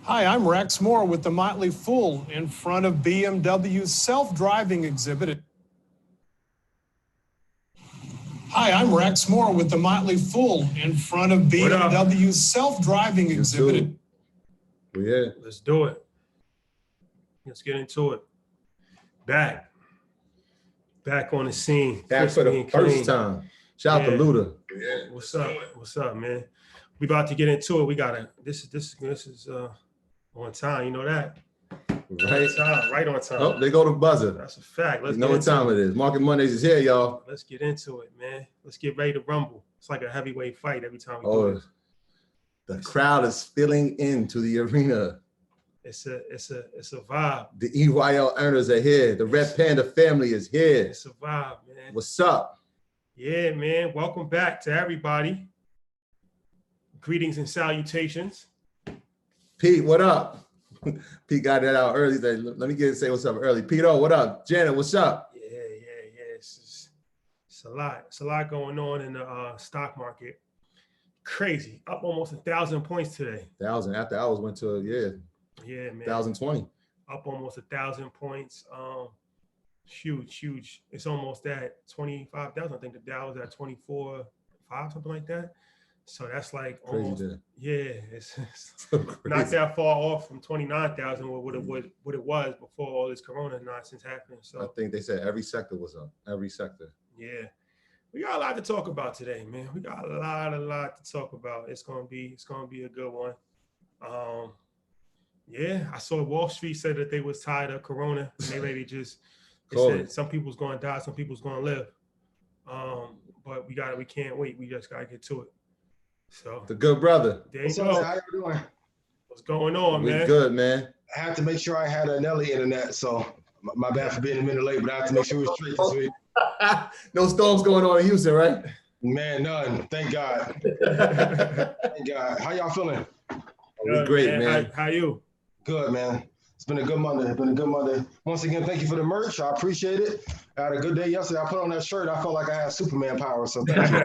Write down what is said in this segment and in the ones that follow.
Hi, I'm Rex Moore with the Motley Fool in front of BMW's self-driving exhibit. Hi, I'm Rex Moore with the Motley Fool in front of BMW's self-driving exhibit. Yeah. Let's do it. Let's get into it. Back on the scene. Back for the first time. Shout out to Luda. Yeah. What's up? What's up, man? We about to get into it. We gotta. This is on time. You know that. Right. On time, right on time. Oh, they go to buzzer. That's a fact. Let's you know what time it is. Market Mondays is here, y'all. Let's get into it, man. Let's get ready to rumble. It's like a heavyweight fight every time we do it. The crowd is filling into the arena. It's a vibe. The EYL earners are here. The Red Panda family is here. It's a vibe, man. What's up? Yeah, man. Welcome back to everybody. Greetings and salutations. Pete, what up? Pete got that out early. Let me say what's up early. Pete, what up? Janet, what's up? Yeah. It's a lot. It's a lot going on in the stock market. Crazy. Up almost 1,000 points today. 1,000 after hours went to Yeah, man. 1,020. Up almost 1,000 points. Huge. It's almost at 25,000. I think the Dow was at 24,500, something like that. So that's like almost, it's so not that far off from 29,000 what it was before all this Corona nonsense happened. So I think they said every sector was up. Every sector. Yeah, we got a lot to talk about today, man. We got a lot to talk about. It's gonna be a good one. Yeah, I saw Wall Street said that they was tired of Corona. And they said some people's gonna die, some people's gonna live. But we can't wait. We just gotta get to it. So the good brother. There you go. How you doing? What's going on, man? We good, man. I had to make sure I had an Ellie internet, so my bad for being a minute late, but I have to make sure it was straight this week. No storms going on in Houston, right? Man, none. Thank God. Thank God. How y'all feeling? We're great, man. How you? Good, man. It's been a good Monday. Once again, thank you for the merch. I appreciate it. I had a good day yesterday. I put on that shirt. I felt like I had Superman power, so thank you.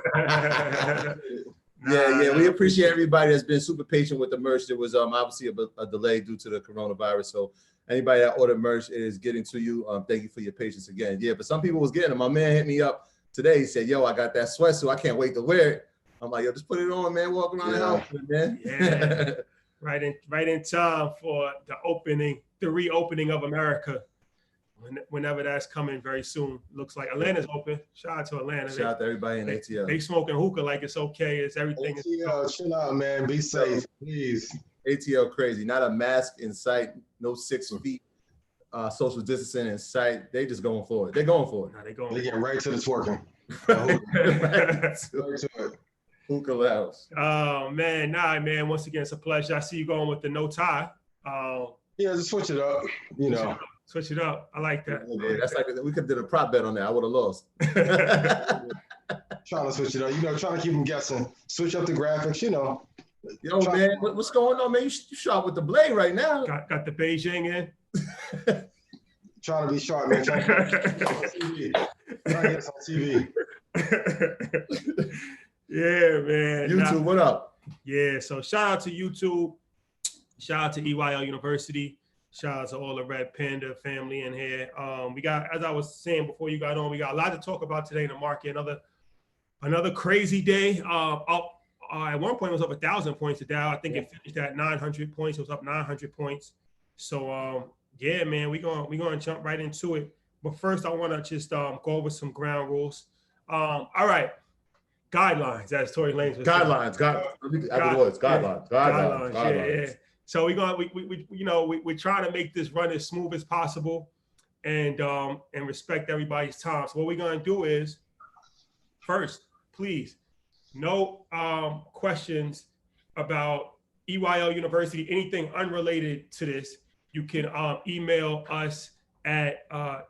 Yeah. We appreciate everybody that's been super patient with the merch. There was obviously a delay due to the coronavirus. So anybody that ordered merch is getting to you. Thank you for your patience again. Yeah, but some people was getting them. My man hit me up today. He said, "Yo, I got that sweatsuit. I can't wait to wear it." I'm like, "Yo, just put it on, man. Walk around the house, man." Yeah. Right in time for the reopening of America. Whenever that's coming very soon. Looks like Atlanta's open. Shout out to Atlanta. Shout out to everybody in ATL. They smoking hookah like it's okay. It's everything. ATL, chill out, man. Be safe, please. ATL crazy. Not a mask in sight. No 6 feet. Social distancing in sight. They just going for it. They're going for it. They're getting right to the twerking. Right to it. Hookah lounge. Oh man, man. Once again, it's a pleasure. I see you going with the no tie. Yeah, just switch it up. Switch it up. I like that. Yeah, that's like we could have did a prop bet on that. I would have lost. Trying to switch it up. Trying to keep them guessing. Switch up the graphics. Yo, man, what's going on, man? You shot with the blade right now. Got the Beijing in. Trying to be sharp, man. Trying to get us on TV. Yeah, man. YouTube, what up? Yeah, so shout out to YouTube. Shout out to EYL University. Shout out to all the Red Panda family in here. We got, as I was saying before you got on, we got a lot to talk about today in the market. Another crazy day. At one point it was up 1,000 points. The Dow, I think it finished at 900 points. It was up 900 points. So yeah, man, we're gonna jump right into it. But first, I want to just go over some ground rules. All right, guidelines. As Tory Lanez was guidelines. Yeah. So we're trying to make this run as smooth as possible, and respect everybody's time. So what we're gonna do is, first, please, no questions about EYL University, anything unrelated to this. You can email us at Earn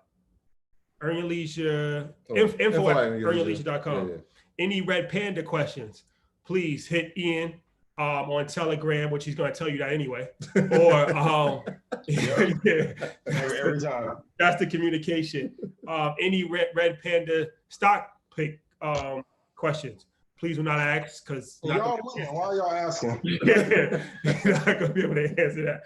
Your Leisure, info at earnyourleisure.com. Any Red Panda questions, please hit Ian on Telegram, which he's going to tell you that anyway. Or every time. That's the communication. Any Red Panda stock pick questions, Please do not ask because y'all winning. Why are y'all asking? you're not going to be able to answer that.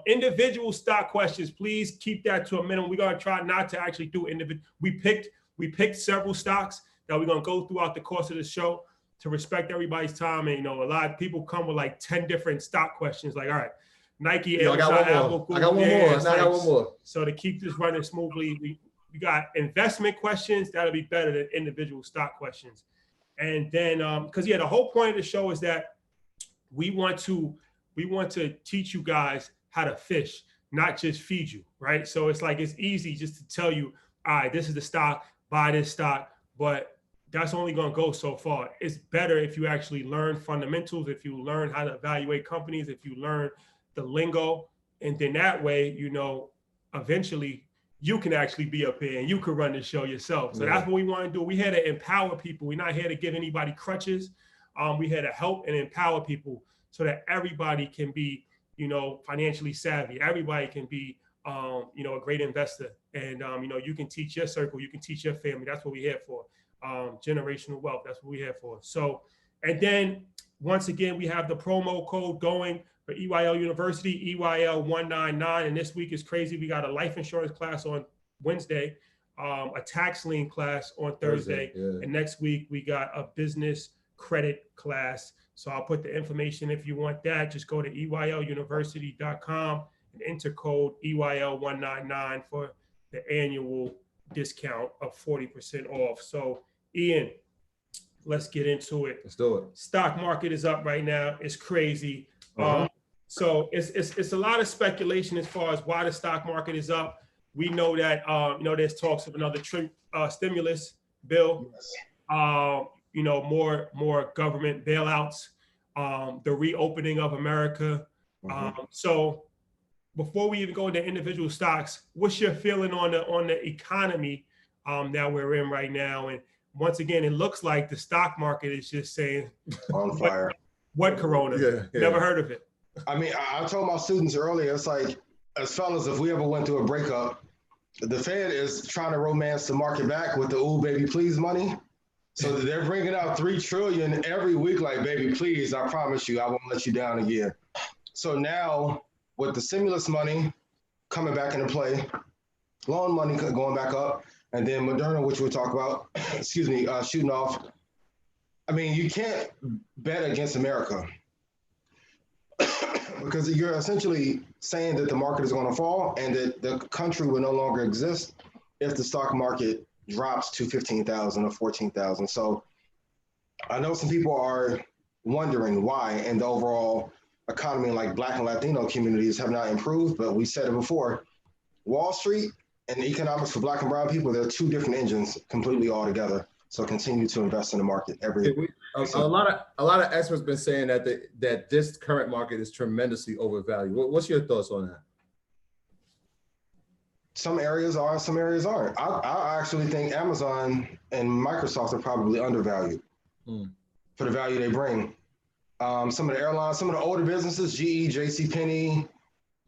Individual stock questions, please keep that to a minimum. We're going to try not to actually do individual. We picked several stocks that we're going to go throughout the course of the show to respect everybody's time. And, you know, a lot of people come with like 10 different stock questions. Like, all right, Nike, Amazon, Apple, Google. I got one more. So to keep this running smoothly, we got investment questions. That'll be better than individual stock questions. And then, because the whole point of the show is that we want to teach you guys how to fish, not just feed you, right? So it's like, it's easy just to tell you, all right, this is the stock, buy this stock, but that's only going to go so far. It's better if you actually learn fundamentals, if you learn how to evaluate companies, if you learn the lingo, and then that way, you know, eventually you can actually be up here and you can run the show yourself. So that's what we want to do. We here to empower people. We're not here to give anybody crutches. We're here to help and empower people so that everybody can be, you know, financially savvy. Everybody can be, you know, a great investor. And, you know, you can teach your circle, you can teach your family. That's what we're here for. Generational wealth. That's what we're here for. So, and then once again, we have the promo code going for EYL University, EYL199. And this week is crazy. We got a life insurance class on Wednesday, a tax lien class on Thursday. And next week we got a business credit class. So I'll put the information if you want that. Just go to EYLUniversity.com and enter code EYL199 for the annual discount of 40% off. So Ian, let's get into it. Let's do it. Stock market is up right now. It's crazy. So it's a lot of speculation as far as why the stock market is up. We know that you know, there's talks of another stimulus bill. You know, more government bailouts. The reopening of America. So before we even go into individual stocks, what's your feeling on the economy that we're in right now? And once again, it looks like the stock market is just saying on fire. What corona? Never heard of it. I mean, I told my students earlier, it's like, as fellas, if we ever went through a breakup, the Fed is trying to romance the market back with the "ooh, baby, please" money. So they're bringing out $3 trillion every week, like, baby, please, I promise you, I won't let you down again. So now, with the stimulus money coming back into play, loan money going back up, and then Moderna, which we'll talk about, shooting off. I mean, you can't bet against America because you're essentially saying that the market is going to fall and that the country will no longer exist if the stock market drops to 15,000 or 14,000. So I know some people are wondering why, and the overall economy, like Black and Latino communities, have not improved. But we said it before, Wall Street and economics for Black and brown people, they're two different engines completely all together. So continue to invest in the market a lot of experts been saying that this current market is tremendously overvalued. What's your thoughts on that? Some areas are, some areas aren't. I actually think Amazon and Microsoft are probably undervalued for the value they bring. Some of the airlines, some of the older businesses, GE, JCPenney,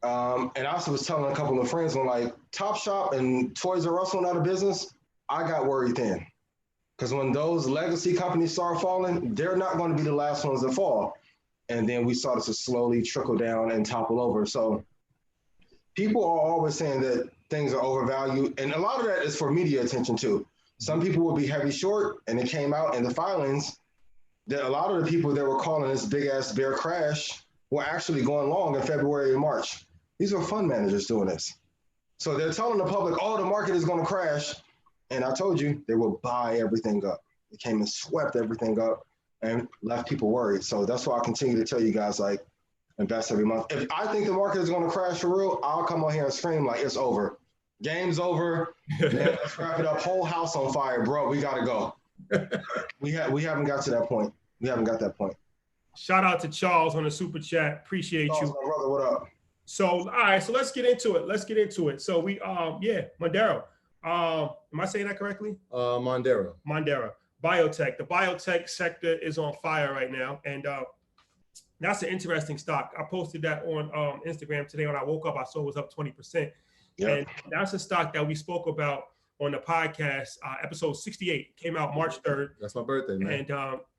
and I also was telling a couple of friends when like Topshop and Toys R Us went out of business, I got worried then. Because when those legacy companies start falling, they're not going to be the last ones that fall. And then we started to slowly trickle down and topple over. So people are always saying that things are overvalued. And a lot of that is for media attention too. Some people will be heavy short, and it came out in the filings that a lot of the people that were calling this big ass bear crash were actually going long in February and March. These are fund managers doing this. So they're telling the public, oh, the market is going to crash. And I told you, they will buy everything up. They came and swept everything up and left people worried. So that's why I continue to tell you guys, like, invest every month. If I think the market is going to crash for real, I'll come on here and scream like it's over. Game's over. Man, let's wrap it up. Whole house on fire, bro. We got to go. We haven't got to that point. We haven't got that point. Shout out to Charles on the super chat. Appreciate Charles, you. my brother, what up? So, all right. So let's get into it. So we, Mondero. Am I saying that correctly? Mondero. Biotech. The biotech sector is on fire right now. And that's an interesting stock. I posted that on Instagram today. When I woke up, I saw it was up 20%. Yep. And that's a stock that we spoke about on the podcast, episode 68, came out March 3rd. That's my birthday, man. And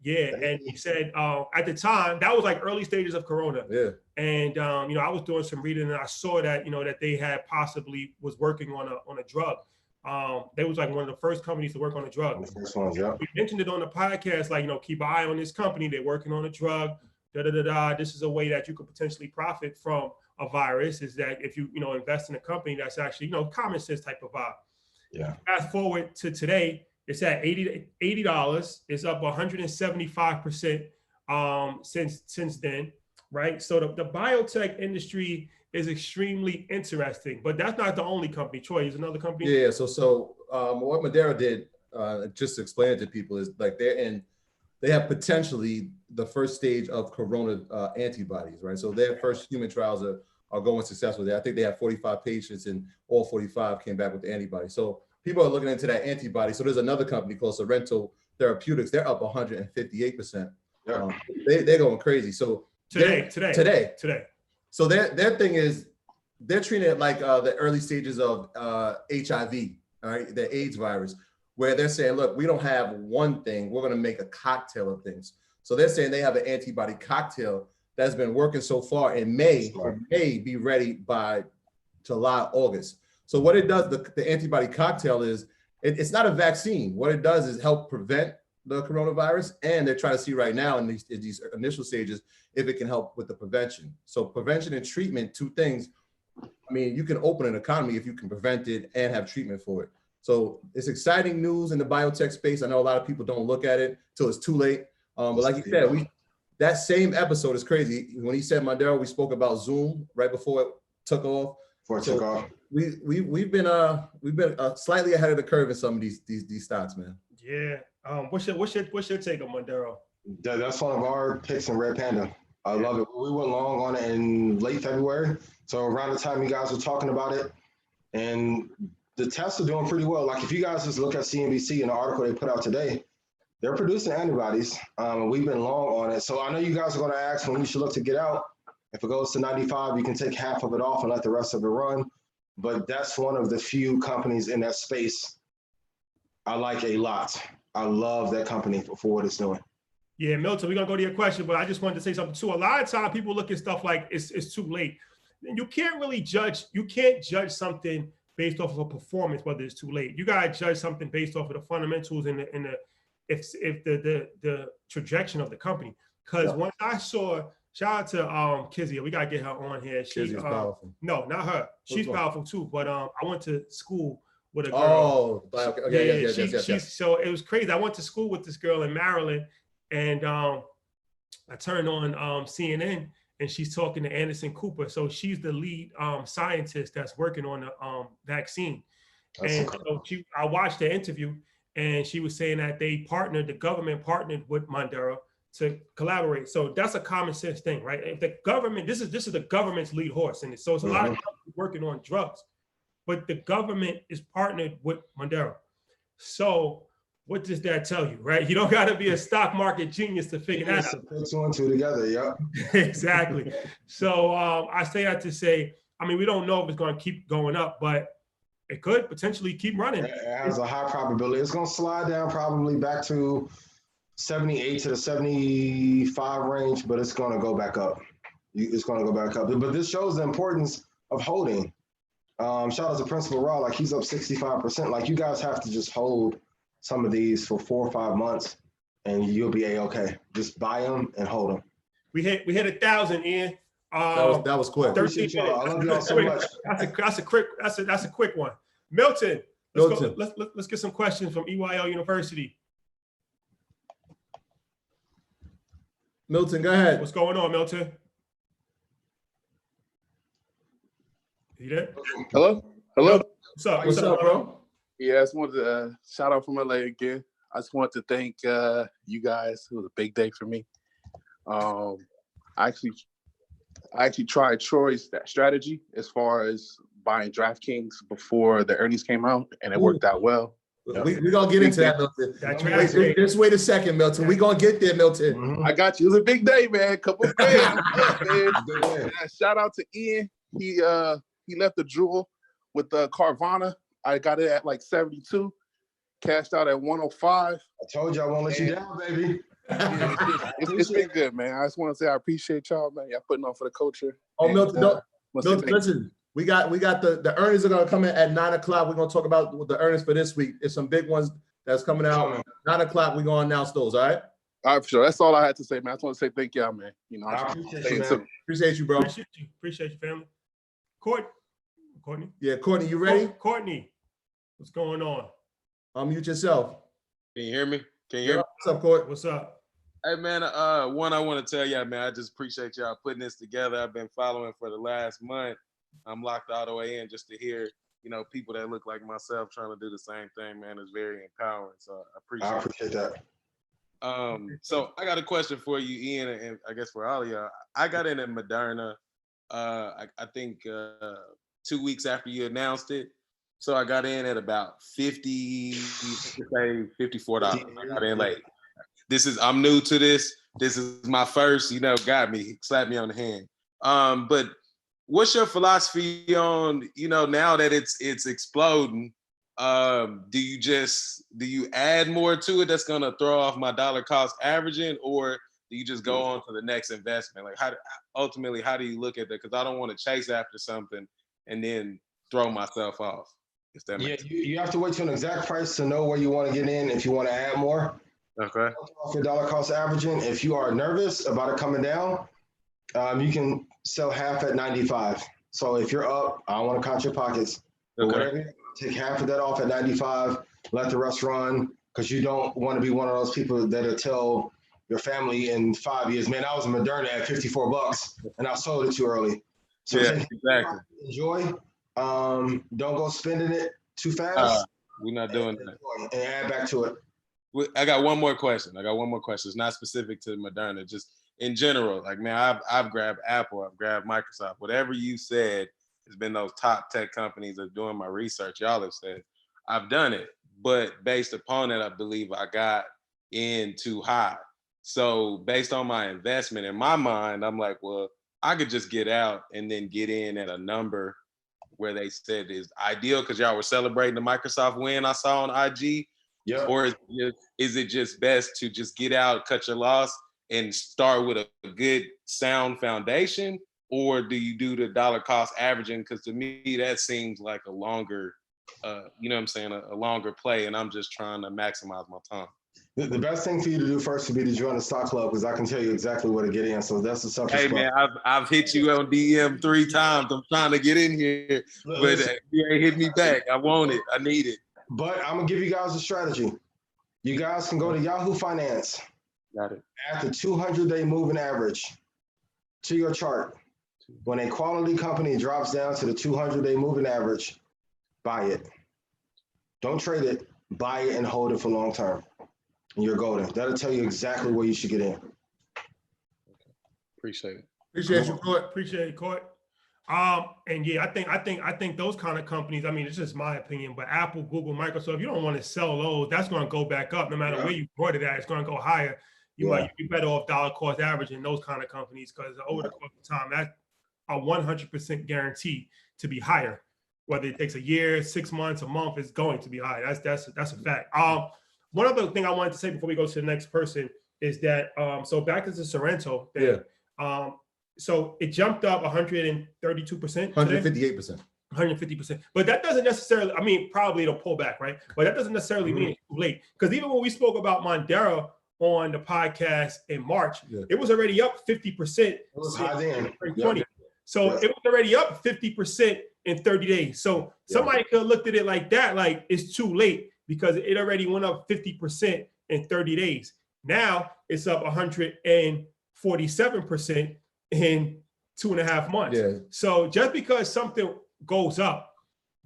and he said at the time, that was like early stages of Corona. Yeah. And I was doing some reading and I saw that, that they had possibly was working on a drug. They was like one of the first companies to work on a drug. The first ones, yeah. We mentioned it on the podcast, like, keep an eye on this company. They're working on a drug. This is a way that you could potentially profit from a virus, is that if you, invest in a company that's actually, common sense type of vibe. Yeah. Fast forward to today, it's at $80. It's up 175% since then, right? So the biotech industry is extremely interesting, but that's not the only company. Troy, is another company. Yeah. So what Madera did, just to explain it to people, is like they have potentially the first stage of corona antibodies, right? So their first human trials are going successfully. I think they have 45 patients and all 45 came back with the antibody. So people are looking into that antibody. So there's another company called Sorrento Therapeutics. They're up 158%. Yeah. They're going crazy. So Today. So their thing is they're treating it like the early stages of HIV, all right, the AIDS virus, where they're saying, look, we don't have one thing. We're going to make a cocktail of things. So they're saying they have an antibody cocktail that's been working so far and may be ready by July, August. So what it does, the antibody cocktail is, it's not a vaccine. What it does is help prevent the coronavirus, and they're trying to see right now in these initial stages if it can help with the prevention. So prevention and treatment, two things. I mean, you can open an economy if you can prevent it and have treatment for it. So it's exciting news in the biotech space. I know a lot of people don't look at it till it's too late. But like you said, that same episode is crazy. When he said Mandela, we spoke about Zoom right before it took off. We've been slightly ahead of the curve in some of these stocks, man. Yeah. What's your take on Mondero? That's one of our picks in Red Panda. I love it. We went long on it in late February. So around the time you guys were talking about it, and the tests are doing pretty well. Like if you guys just look at CNBC and the article they put out today, they're producing antibodies. We've been long on it. So I know you guys are going to ask when you should look to get out. If it goes to 95, you can take half of it off and let the rest of it run. But that's one of the few companies in that space I like a lot. I love that company for what it's doing. Yeah, Milton, we're going to go to your question, but I just wanted to say something too. A lot of times people look at stuff like it's too late. You can't really judge. You can't judge something based off of a performance, whether it's too late. You got to judge something based off of the fundamentals and the trajectory of the company. Because once I saw, shout out to Kizzy, we got to get her on here. Kizzy's powerful. No, not her. She's powerful too, but I went to school with a girl. Oh, okay. Yes. So it was crazy. I went to school with this girl in Maryland, and I turned on CNN, and she's talking to Anderson Cooper. So she's the lead scientist that's working on the vaccine. And so I watched the interview, and she was saying that the government partnered with Mondera to collaborate. So that's a common sense thing, right? If the government, this is the government's lead horse, and so it's a lot of companies working on drugs, but the government is partnered with Mondera. So what does that tell you, right? You don't got to be a stock market genius to figure that out. Put two and two together, yeah. Exactly. So I say that to say, I mean, we don't know if it's going to keep going up, but it could potentially keep running. It has a high probability. It's going to slide down probably back to 78 to the 75 range, but it's going to go back up. It's going to go back up. But this shows the importance of holding. Shout out to Principal Raw, like he's up 65%. Like you guys have to just hold some of these for 4 or 5 months, and you'll be a-okay. Just buy them and hold them. We hit 1,000, Ian. That was quick. 13 minutes. I love y'all so much. That's a quick one. Milton, let's get some questions from EYL University. Milton, go ahead. What's going on, Milton? You there? Hello? What's up? What's up, bro? Yeah, I just wanted to shout out from LA again. I just wanted to thank you guys. It was a big day for me. I actually tried Troy's strategy as far as buying DraftKings before the earnings came out, and it worked out well. We're going to get into that, Milton. Just wait a second, Milton. We're going to get there, Milton. I got you. It was a big day, man. Couple of days. Shout out to Ian. He left the jewel with Carvana. I got it at like 72, cashed out at 105. I told you I won't let you down, baby. Yeah, it's been good, man. I just want to say I appreciate y'all, man. Y'all putting on for the culture. Oh, Milton, Milton, listen, we got the earnings are gonna come in at 9 o'clock. We're gonna talk about the earnings for this week. There's some big ones that's coming out. 9 o'clock, we're gonna announce those, all right? all right, for sure. That's all I had to say, man. I just want to say thank y'all, man. You know, I appreciate you, man. Appreciate you, bro. Appreciate you, family. Courtney. Yeah, Courtney, you ready? Courtney, what's going on? Unmute yourself. Can you hear me? Can you hear me? What's up, Court? What's up? Hey man, one I want to tell y'all, man, I just appreciate y'all putting this together. I've been following for the last month. I'm locked all the way in just to hear, you know, people that look like myself trying to do the same thing, man. It's very empowering. So I appreciate that. So I got a question for you, Ian, and I guess for all of y'all. I got in at Moderna, I think 2 weeks after you announced it. So I got in at about $54. I got in late. I'm new to this. This is my first, got me, slapped me on the hand. But what's your philosophy on, now that it's exploding, do you add more to it that's gonna throw off my dollar cost averaging, or do you just go on to the next investment? Like how do you look at that? Because I don't want to chase after something and then throw myself off. If that makes sense. You have to wait till an exact price to know where you want to get in if you want to add more. Okay. Off your dollar cost averaging. If you are nervous about it coming down, you can sell half at 95. So if you're up, I don't want to count your pockets. But whatever, take half of that off at 95, let the rest run, because you don't want to be one of those people that'll tell your family in 5 years, man, I was a Moderna at $54 and I sold it too early. So yeah, exactly. Enjoy. Don't go spending it too fast. We're not doing that. And add back to it. I got one more question. It's not specific to Moderna, just in general. Like, man, I've grabbed Apple, I've grabbed Microsoft. Whatever you said has been those top tech companies of doing my research. Y'all have said, I've done it. But based upon it, I believe I got in too high. So based on my investment, in my mind, I'm like, well, I could just get out and then get in at a number where they said is ideal, because y'all were celebrating the Microsoft win I saw on IG. Yeah. Or is it just best to just get out, cut your loss, and start with a good sound foundation? Or do you do the dollar cost averaging? Because to me, that seems like a longer, a longer play, and I'm just trying to maximize my time. The best thing for you to do first would be to join the stock club, because I can tell you exactly where to get in. So that's the selfish. Hey man, I've hit you on DM 3 times. I'm trying to get in here, but you ain't hit me back. I want it. I need it. But I'm gonna give you guys a strategy. You guys can go to Yahoo Finance. Got it. Add the 200-day moving average to your chart. When a quality company drops down to the 200-day moving average, buy it. Don't trade it. Buy it and hold it for long term. And you're golden. That'll tell you exactly where you should get in. Okay. Appreciate it. Appreciate you, Court. Appreciate it, Court. And yeah, I think those kind of companies, I mean, it's just my opinion, but Apple, Google, Microsoft, you don't want to sell those. That's going to go back up no matter where you brought it at. It's going to go higher. You might be better off dollar cost averaging those kind of companies, because over the course of time, that's a 100% guarantee to be higher. Whether it takes a year, 6 months, a month, it's going to be high. That's a fact. One other thing I wanted to say before we go to the next person is that so back to the Sorrento thing. Yeah. So it jumped up 132%. 158%. 150%. But that doesn't necessarily, I mean, probably it'll pull back, right? But that doesn't necessarily mean it's too late. Because even when we spoke about Mondera on the podcast in March, it was already up 50%. It was high then. So it was already up 50% in 30 days. So somebody could have looked at it like that, like it's too late, because it already went up 50% in 30 days. Now it's up 147% in 2.5 months. Yeah. So just because something goes up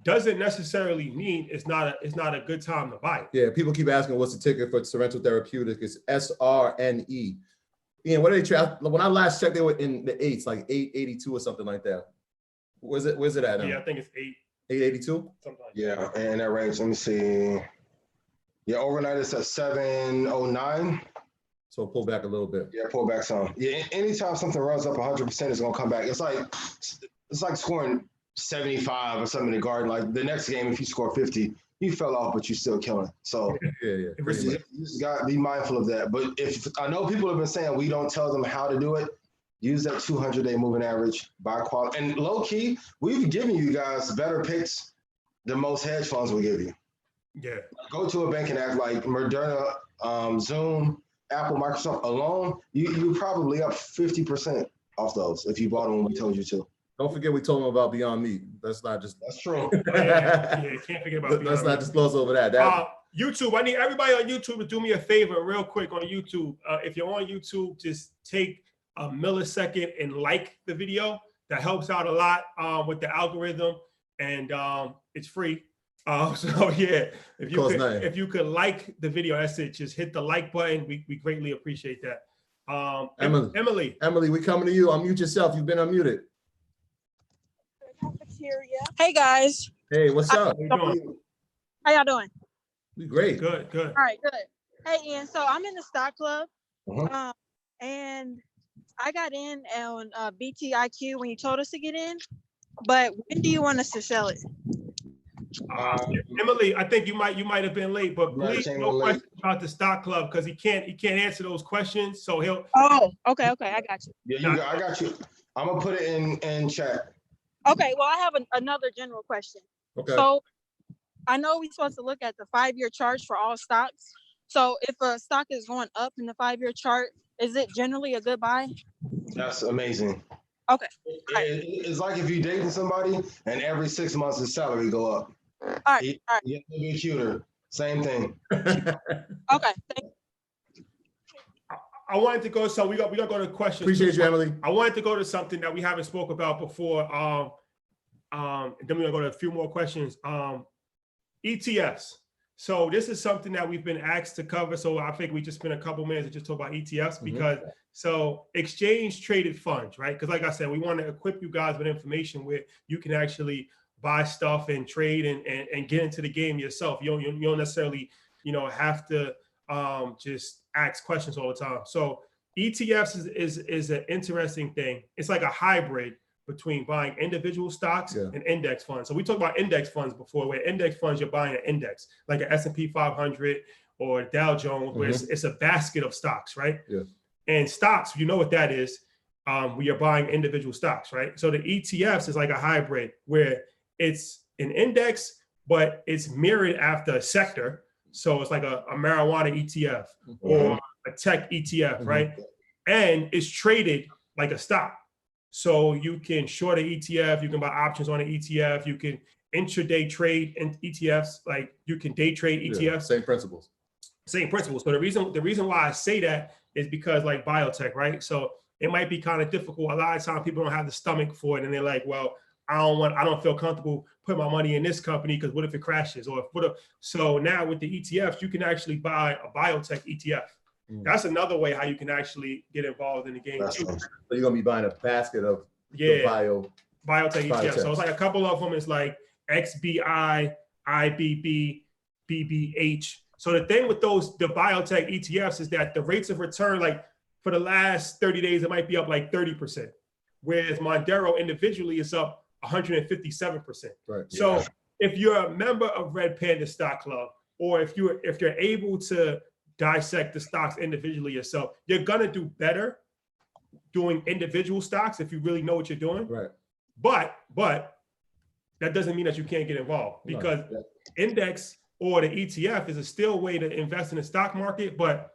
doesn't necessarily mean it's not a good time to buy it. Yeah, people keep asking what's the ticker for Sorrento Therapeutics. It's SRNE. Ian, what are they trying? When I last checked, they were in the 8s, like 882 or something like that. Where's it at? Yeah, I think it's 882. Something like that. Yeah, and that range. Let me see. Yeah, overnight it's at 709. So pull back a little bit. Yeah, pull back some. Yeah, anytime something runs up 100%, it's gonna come back. It's like scoring 75 or something in the garden. Like the next game, if you score 50, you fell off, but you're still killing. So Yeah. you just got to be mindful of that. But if I know people have been saying we don't tell them how to do it, use that 200-day moving average, buy quality. And low key, we've given you guys better picks than most hedge funds will give you. Yeah. Go to a bank and act like Moderna, Zoom, Apple, Microsoft alone, you probably up 50% off those if you bought them when we told you to. Don't forget we told them about Beyond Meat. That's true. Yeah, can't forget about Let's not disclose over that. YouTube, I need everybody on YouTube to do me a favor real quick on YouTube. If you're on YouTube, just take a millisecond and like the video. That helps out a lot with the algorithm, and it's free. So yeah, if you could like the video, that's it. Just hit the like button. We greatly appreciate that. Emily, we coming to you. Unmute yourself. You've been unmuted. Hey guys. Hey, what's up? How y'all doing? We great. Good. All right, good. Hey Ian, so I'm in the stock club, and I got in on BTIQ when you told us to get in, but when do you want us to sell it? Emily, I think you might have been late, but please no questions about the stock club because he can't answer those questions. So he'll. Oh, okay, I got you. Yeah, I got you. I'm gonna put it in chat. Okay, well I have another general question. Okay. So I know we're supposed to look at the 5-year chart for all stocks. So if a stock is going up in the 5-year chart, is it generally a good buy? That's amazing. Okay. It's like if you're dating somebody and every 6 months his salary go up. All right. You have to be cuter. Same thing. Okay. I wanted to go, so we're gonna go to questions. Appreciate you, Emily. I wanted to go to something that we haven't spoke about before. Then we're gonna go to a few more questions. ETFs. So this is something that we've been asked to cover. So I think we just spent a couple minutes to just talk about ETFs because so exchange traded funds, right? Because like I said, we want to equip you guys with information where you can actually buy stuff and trade and get into the game yourself. You don't necessarily, have to just ask questions all the time. So ETFs is an interesting thing. It's like a hybrid between buying individual stocks and index funds. So we talked about index funds before, where index funds, you're buying an index, like an S&P 500 or Dow Jones, where it's a basket of stocks, right? Yeah. And stocks, you know what that is, we are buying individual stocks, right? So the ETFs is like a hybrid where it's an index, but it's mirrored after a sector. So it's like a marijuana ETF or a tech ETF, right? And it's traded like a stock. So you can short an ETF, you can buy options on an ETF, you can intraday trade in ETFs, like you can day trade ETFs. Same principles. Same principles. So the reason why I say that is because like biotech, right? So it might be kind of difficult. A lot of times people don't have the stomach for it, and they're like, well, I don't feel comfortable putting my money in this company because what if it crashes? So now with the ETFs, you can actually buy a biotech ETF. That's another way how you can actually get involved in the game too. So you're gonna be buying a basket of biotech ETF. So it's like a couple of them is like XBI, IBB, BBH. So the thing with the biotech ETFs is that the rates of return, like for the last 30 days, it might be up like 30%. Whereas Mondero individually is up 157%. Right. So if you're a member of Red Panda Stock Club, or if you're able to dissect the stocks individually yourself, you're gonna do better doing individual stocks if you really know what you're doing. Right. But that doesn't mean that you can't get involved, because index or the ETF is a still way to invest in the stock market, but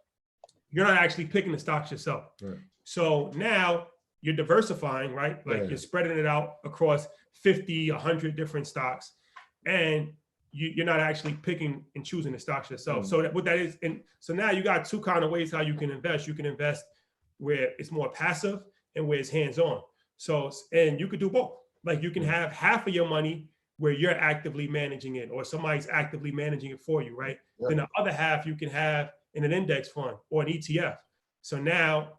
you're not actually picking the stocks yourself. Right. So now you're diversifying, right? Like you're spreading it out across 50, 100 different stocks, and you're not actually picking and choosing the stocks yourself. So what that is, and so now you got two kind of ways how you can invest. You can invest where it's more passive and where it's hands-on. So, and you could do both. Like you can have half of your money where you're actively managing it, or somebody's actively managing it for you, right? Then the other half you can have in an index fund or an ETF. So now,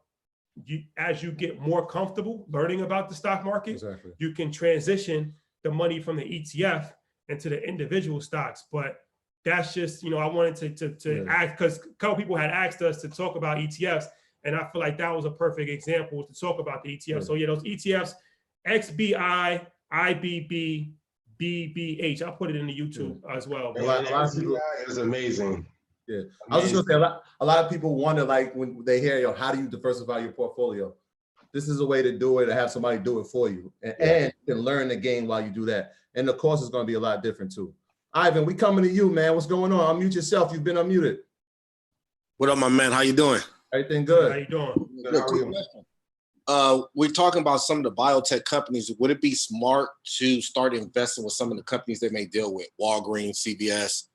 as you get more comfortable learning about the stock market, you can transition the money from the ETF into the individual stocks. But that's just, I wanted to ask, because a couple people had asked us to talk about ETFs, and I feel like that was a perfect example to talk about the ETFs. So those ETFs, XBI, IBBBBH. I'll put it in the YouTube as well. A lot of people, is amazing. yeah. I was just gonna say a lot of people wonder, like, when they hear, yo, how do you diversify your portfolio? This is a way to do it, to have somebody do it for you, and you can learn the game while you do that. And the course is going to be a lot different too. Ivan, we coming to you, man. What's going on? Unmute yourself. You've been unmuted. What up, my man? How you doing? Everything good? How you doing? Good, how are you? We're talking about some of the biotech companies. Would it be smart to start investing with some of the companies they may deal with, Walgreens, CVS,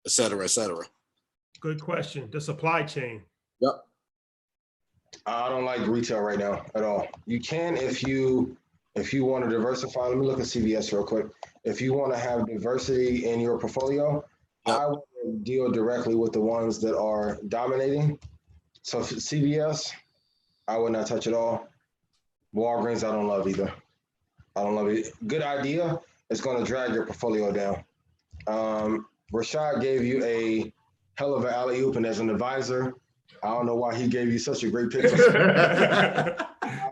et cetera, et cetera? Good question. The supply chain. Yep. I don't like retail right now at all. You can if you want to diversify. Let me look at CVS real quick. If you want to have diversity in your portfolio, Yep. I would deal directly with the ones that are dominating. So for CVS, I would not touch at all. Walgreens, I don't love either. I don't love it. Good idea. It's going to drag your portfolio down. Rashad gave you a hell of an alley-oop, and as an advisor, I don't know why he gave you such a great picture.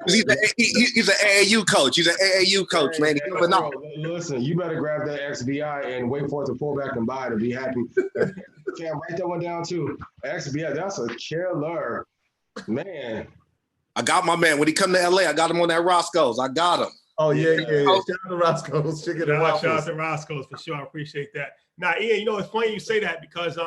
He's an AAU coach. He's an AAU coach, man. He never know. Listen, you better grab that XBI and wait for it to pull back and buy it to be happy. Cam, write that one down too. XBI, that's a killer, man. I got my man. When he come to LA, I got him on that Roscoe's. I got him. Oh yeah. Shout out to Roscoe's Chicken and Shout out Waffles. to Roscoe's for sure. I appreciate that. Now, Ian, you know, it's funny you say that because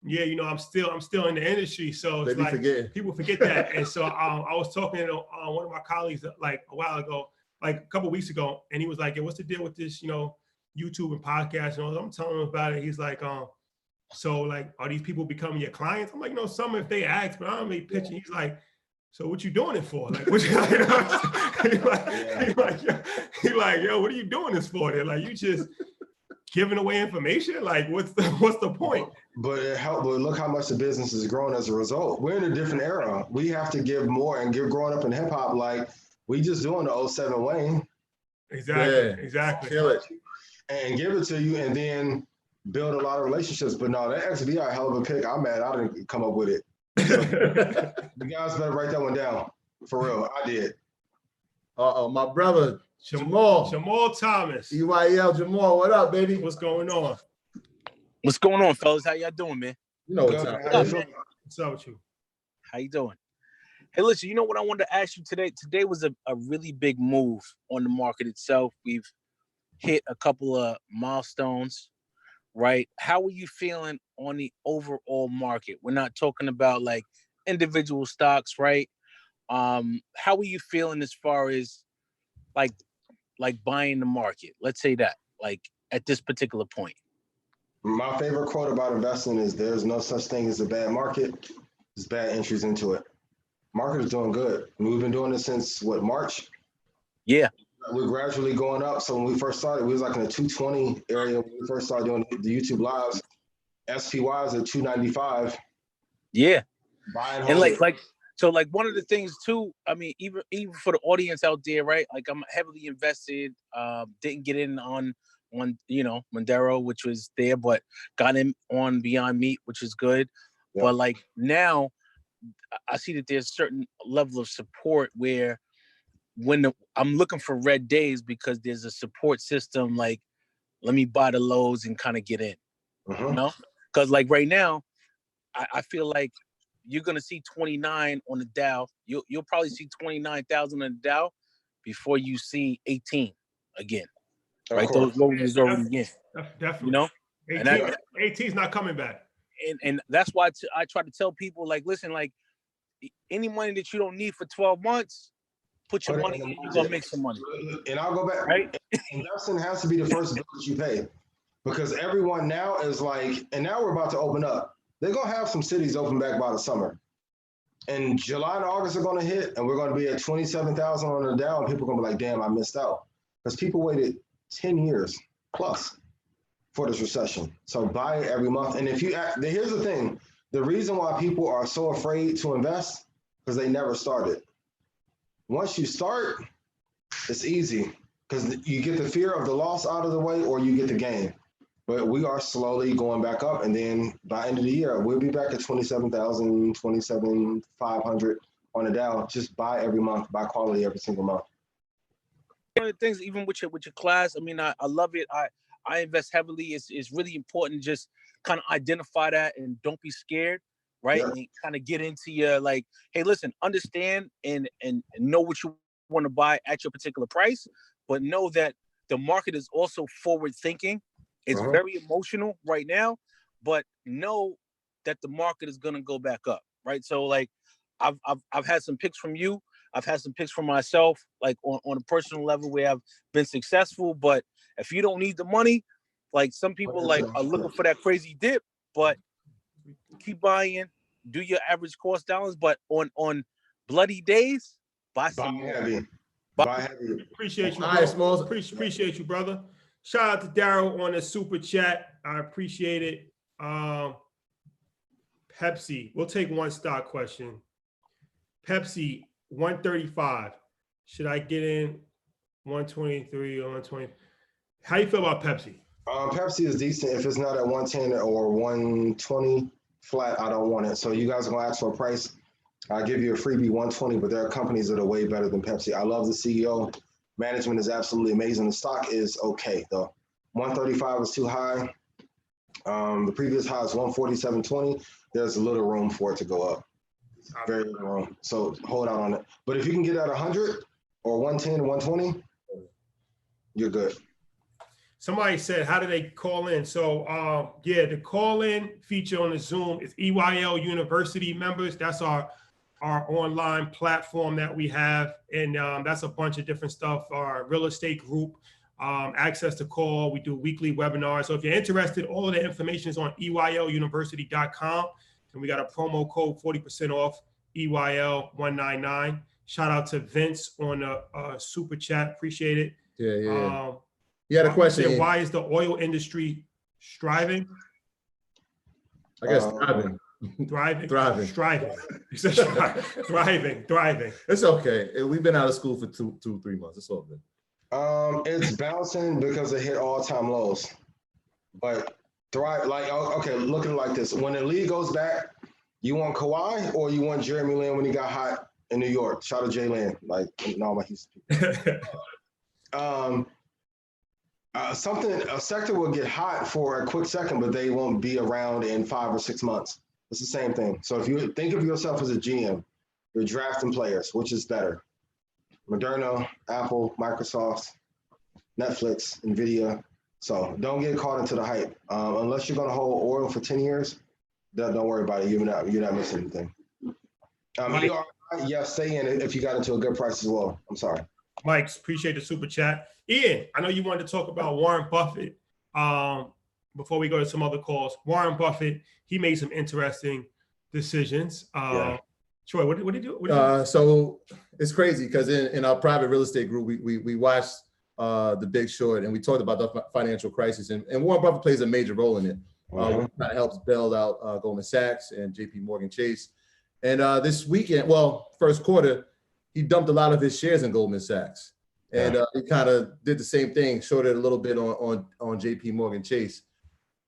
yeah, you know, I'm still in the industry, so it's like people forget that. And so I was talking to one of my colleagues like a while ago, like a couple of weeks ago, and he was like, "Hey, what's the deal with this, you know, YouTube and podcast?" And I'm telling him about it. He's like, so like, are these people becoming your clients? I'm like, no, some if they ask, but I don't really pitch. He's like, so what you doing it for? Like, what you like, yo, what are you doing this for? They're like, you just giving away information? Like, what's the point? But it helped. But look how much the business has grown as a result. We're in a different era. We have to give more, and growing up in hip hop, like we just doing the 07 Wayne. Exactly. Kill it. And give it to you, and then build a lot of relationships. But no, that XBI hell of a pick. I'm mad I didn't come up with it. So, you guys better write that one down. For real, I did. My brother Jamal Thomas. EYL Jamal, what up, baby? What's going on? What's going on, fellas? How y'all doing, man? You know what's up. What's up with you? How you doing? Hey, listen, you know what I wanted to ask you today? Today was a really big move on the market itself. We've hit a couple of milestones, right? How are you feeling on the overall market? We're not talking about like individual stocks, right? How are you feeling as far as like buying the market? Let's say that, like at this particular point. My favorite quote about investing is there's no such thing as a bad market. There's bad entries into it. Market is doing good. We've been doing this since what, March? Yeah. We're gradually going up. So when we first started, we was like in the 220 area when we first started doing the YouTube lives. SPY is at 295. Yeah. Buying and like so like one of the things too, I mean, even for the audience out there, right? Like I'm heavily invested, didn't get in on you know, Mondero, which was there, but got in on Beyond Meat, which is good. Yeah. But like now I see that there's a certain level of support where I'm looking for red days because there's a support system. Like, let me buy the lows and kind of get in, you know? Because like right now, I feel like you're going to see 29 on the Dow. You'll probably see 29,000 on the Dow before you see 18 again. Right, those lows is already in. Definitely. You know, 18 is not coming back. And that's why I try to tell people, like, listen, like any money that you don't need for 12 months, put your money in, you're gonna make some money. And I'll go back. Right, investing has to be the first bill that you pay, because everyone now is like, and now we're about to open up. They're gonna have some cities open back by the summer, and July and August are gonna hit, and we're gonna be at 27,000 on the Dow, and people are gonna be like, damn, I missed out, because people waited 10 years plus for this recession. So buy it every month. And if you here's the thing, the reason why people are so afraid to invest, because they never started. Once you start, it's easy, because you get the fear of the loss out of the way, or you get the gain. But we are slowly going back up, and then by end of the year, we'll be back at 27,000, 27,500 on the Dow. Just buy every month, buy quality every single month. one of the things, even with your class, I mean, I love it. I invest heavily. It's really important to just kind of identify that and don't be scared, right? Yeah. And kind of get into your like, hey, listen, understand and know what you want to buy at your particular price, but know that the market is also forward thinking. It's very emotional right now, but know that the market is gonna go back up, right? So like, I've had some picks from you. I've had some picks from myself, like on a personal level where I've been successful. But if you don't need the money, like some people like are looking for that crazy dip, but keep buying, do your average cost dollars. But on bloody days, buy some more. Heavy. Buy heavy. Appreciate you, All bro. right, Smalls. Appreciate you, brother. Shout out to Daryl on the super chat. I appreciate it. Pepsi. We'll take one stock question. Pepsi 135. Should I get in 123 or 120? How you feel about Pepsi? Pepsi is decent. If it's not at 110 or 120 flat, I don't want it. So you guys are gonna ask for a price. I'll give you a freebie 120, but there are companies that are way better than Pepsi. I love the CEO. Management is absolutely amazing. The stock is okay though. 135 is too high. The previous high is 147.20. There's a little room for it to go up. Very little room. So hold out on it. But if you can get at 100 or 110, 120, you're good. Somebody said, how do they call in? So yeah, the call-in feature on the Zoom is EYL University members. That's our online platform that we have. And that's a bunch of different stuff. Our real estate group, access to call. We do weekly webinars. So if you're interested, all of the information is on EYLUniversity.com. And we got a promo code 40% off EYL199. Shout out to Vince on the super chat. Appreciate it. Yeah. You had a question. Why is the oil industry striving? I guess thriving. Thriving. Thriving. It's okay. We've been out of school for 2-3 months. It's all good. It's bouncing because it hit all-time lows. But thrive, like, okay, look at it like this. When the league goes back, you want Kawhi or you want Jeremy Lin when he got hot in New York? Shout out to Jay Lin, like, all my Houston people. A sector will get hot for a quick second, but they won't be around in 5 or 6 months. It's the same thing. So if you think of yourself as a GM, you're drafting players, which is better? Moderna, Apple, Microsoft, Netflix, NVIDIA. So don't get caught into the hype. Unless you're going to hold oil for 10 years, don't worry about it. You're not missing anything. Yes, stay in if you got into a good price as well. I'm sorry. Mike, appreciate the super chat. Ian, I know you wanted to talk about Warren Buffett before we go to some other calls. Warren Buffett, he made some interesting decisions. Troy, what did he do? So it's crazy because in our private real estate group, we watched The Big Short and we talked about the financial crisis. And Warren Buffett plays a major role in it. Kind of helps bail out Goldman Sachs and JP Chase. And this weekend, first quarter, he dumped a lot of his shares in Goldman Sachs. And he kind of did the same thing, showed it a little bit on JP Chase.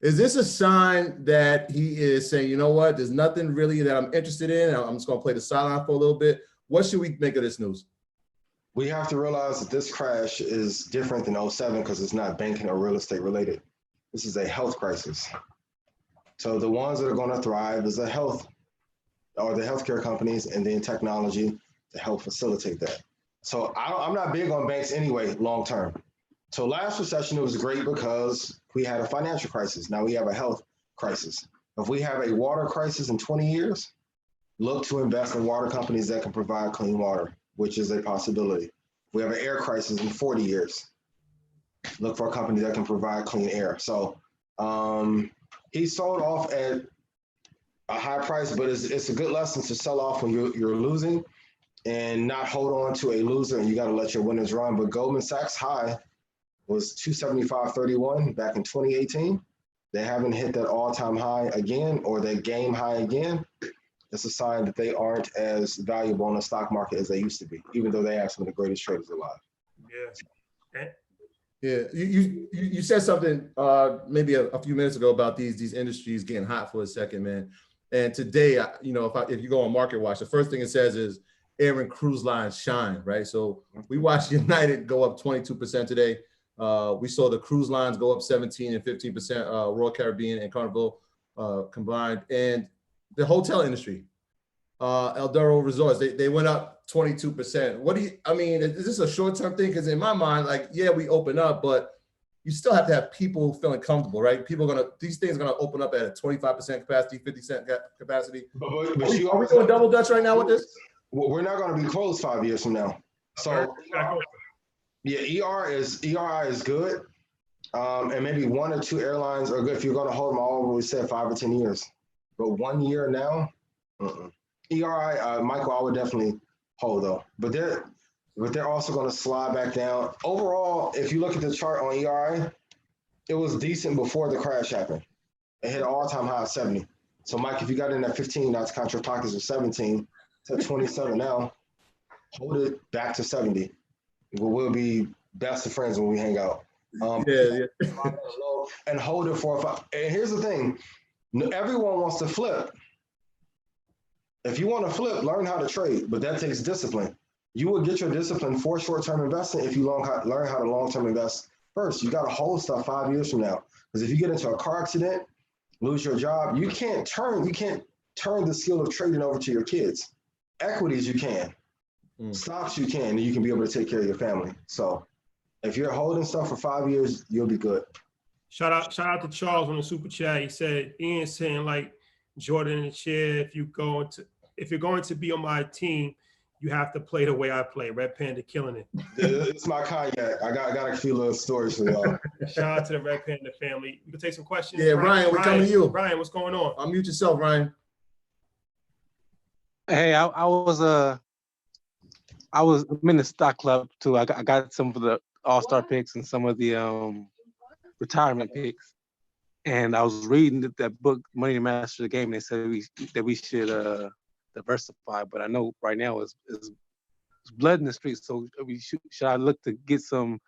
Is this a sign that he is saying, you know what, there's nothing really that I'm interested in. I'm just going to play the sideline for a little bit. What should we make of this news? We have to realize that this crash is different than 07 because it's not banking or real estate related. This is a health crisis. So the ones that are going to thrive is the healthcare companies and then technology to help facilitate that. So I'm not big on banks anyway, long term. So last recession, it was great because we had a financial crisis. Now we have a health crisis. If we have a water crisis in 20 years, look to invest in water companies that can provide clean water, which is a possibility. We have an air crisis in 40 years. Look for a company that can provide clean air. So he sold off at a high price, but it's a good lesson to sell off when you're losing and not hold on to a loser, and you got to let your winners run. But Goldman Sachs high was 275.31 back in 2018. They haven't hit that all-time high again or that game high again. It's a sign that they aren't as valuable in the stock market as they used to be, even though they have some of the greatest traders alive. Yeah. You said something maybe a few minutes ago about these industries getting hot for a second, man. And today, if you go on Market Watch, the first thing it says is air and cruise lines shine, right? So we watched United go up 22% today. We saw the cruise lines go up 17 and 15%, Royal Caribbean and Carnival combined. And the hotel industry, Eldorado Resorts, they went up 22%. What do you, I mean, is this a short-term thing? Because in my mind, like, yeah, we open up, but you still have to have people feeling comfortable, right? People are these things are gonna open up at a 25% capacity, 50% capacity. But Are we doing double Dutch right now with this? We're not going to be closed 5 years from now. So yeah, ERI is good. And maybe 1 or 2 airlines are good if you're going to hold them all. We said 5 or 10 years, but 1 year now, ERI, Michael, I would definitely hold though. But they're also going to slide back down. Overall, if you look at the chart on ERI, it was decent before the crash happened. It hit an all-time high of 70. So Mike, if you got in at 15, that's count your pockets of 17 to 27 now. Hold it back to 70. We'll be best of friends when we hang out. And hold it for 5. And here's the thing, everyone wants to flip. If you want to flip, learn how to trade, but that takes discipline. You will get your discipline for short-term investing if you learn how to long-term invest first. You got to hold stuff 5 years from now. Because if you get into a car accident, lose your job, you can't turn the skill of trading over to your kids. Equities, you can. Stocks, you can, and you can be able to take care of your family. So if you're holding stuff for 5 years, you'll be good. Shout out to Charles on the super chat. He said, Ian saying like Jordan in the chair, if you're going to be on my team, you have to play the way I play. Red Panda killing it. It's my cognac. I got a few little stories for y'all. Shout out to the Red Panda family. We can take some questions. Yeah, Ryan, we're coming to you. Ryan, what's going on? Unmute yourself, Ryan. Hey, I'm in the stock club too. I got some of the all-star picks and some of the retirement picks. And I was reading that book, Money to Master the Game, and they said we should diversify. But I know right now it's blood in the streets. So should I look to get some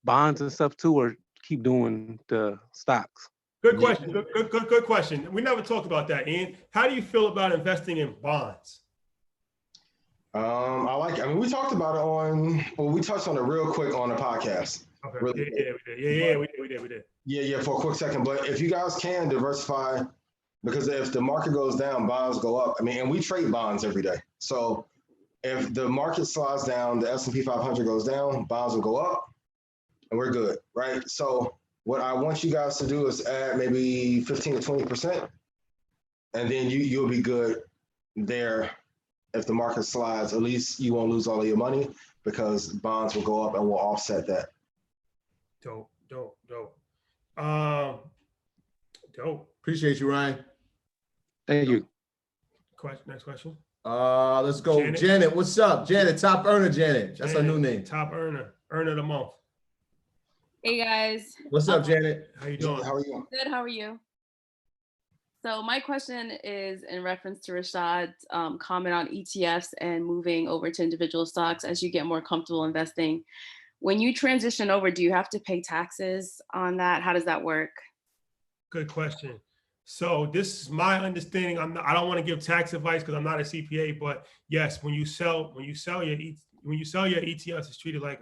bonds and stuff too, or keep doing the stocks? Good question. Good question. We never talked about that, Ian. How do you feel about investing in bonds? I mean, we talked about it we touched on it real quick on the podcast. Okay. Really We did. Yeah, for a quick second. But if you guys can diversify, because if the market goes down, bonds go up. I mean, and we trade bonds every day. So if the market slides down, the S&P 500 goes down, bonds will go up, and we're good, right? So what I want you guys to do is add maybe 15 to 20%, and then you'll be good there. If the market slides, at least you won't lose all of your money because bonds will go up and will offset that. Dope. Appreciate you, Ryan. Thank you. Next question. Let's go. Janet, what's up? Janet, top earner, Janet. That's her new name. Top earner of the month. Hey guys. What's up, Janet? How you doing? How are you? Good, how are you? So my question is in reference to Rashad's comment on ETFs and moving over to individual stocks as you get more comfortable investing. When you transition over, do you have to pay taxes on that? How does that work? Good question. So this is my understanding. I don't want to give tax advice because I'm not a CPA, but yes, when you sell your ETFs, it's treated like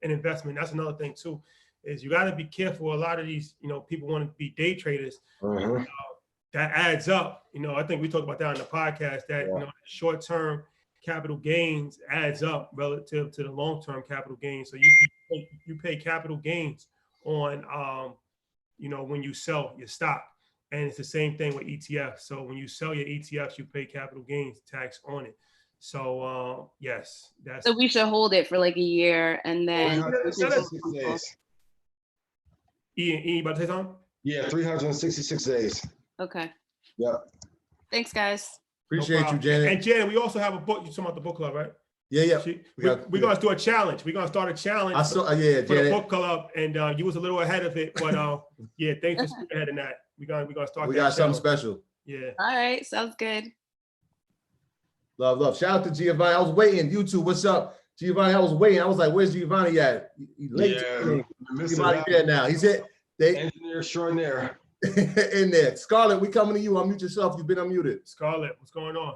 an investment. That's another thing too, is you got to be careful. A lot of these, people want to be day traders. That adds up. I think we talked about that on the podcast, that short-term capital gains adds up relative to the long-term capital gains. So you pay capital gains on when you sell your stock. And it's the same thing with ETFs. So when you sell your ETFs, you pay capital gains tax on it. So yes, that's. So we should hold it for like a year and then. 366 days. Ian, about to say something? Yeah, 366 days. Okay. Yep. Thanks, guys. Appreciate you, Janet. And Janet, we also have a book. You're talking about the book club, right? Yeah. We're going to do a challenge. We're going to start a challenge for the book club. And you was a little ahead of it. But yeah, thanks for speaking ahead of that. We're going to start. We got something special. Yeah. All right. Sounds good. Love. Shout out to Giovanni. I was waiting. YouTube, what's up? Giovanni, I was waiting. I was like, where's Giovanni at? He's late. Giovanni there now. He's it. Engineer extraordinaire. In there. Scarlett, we coming to you. Unmute yourself. You've been unmuted. Scarlett, what's going on?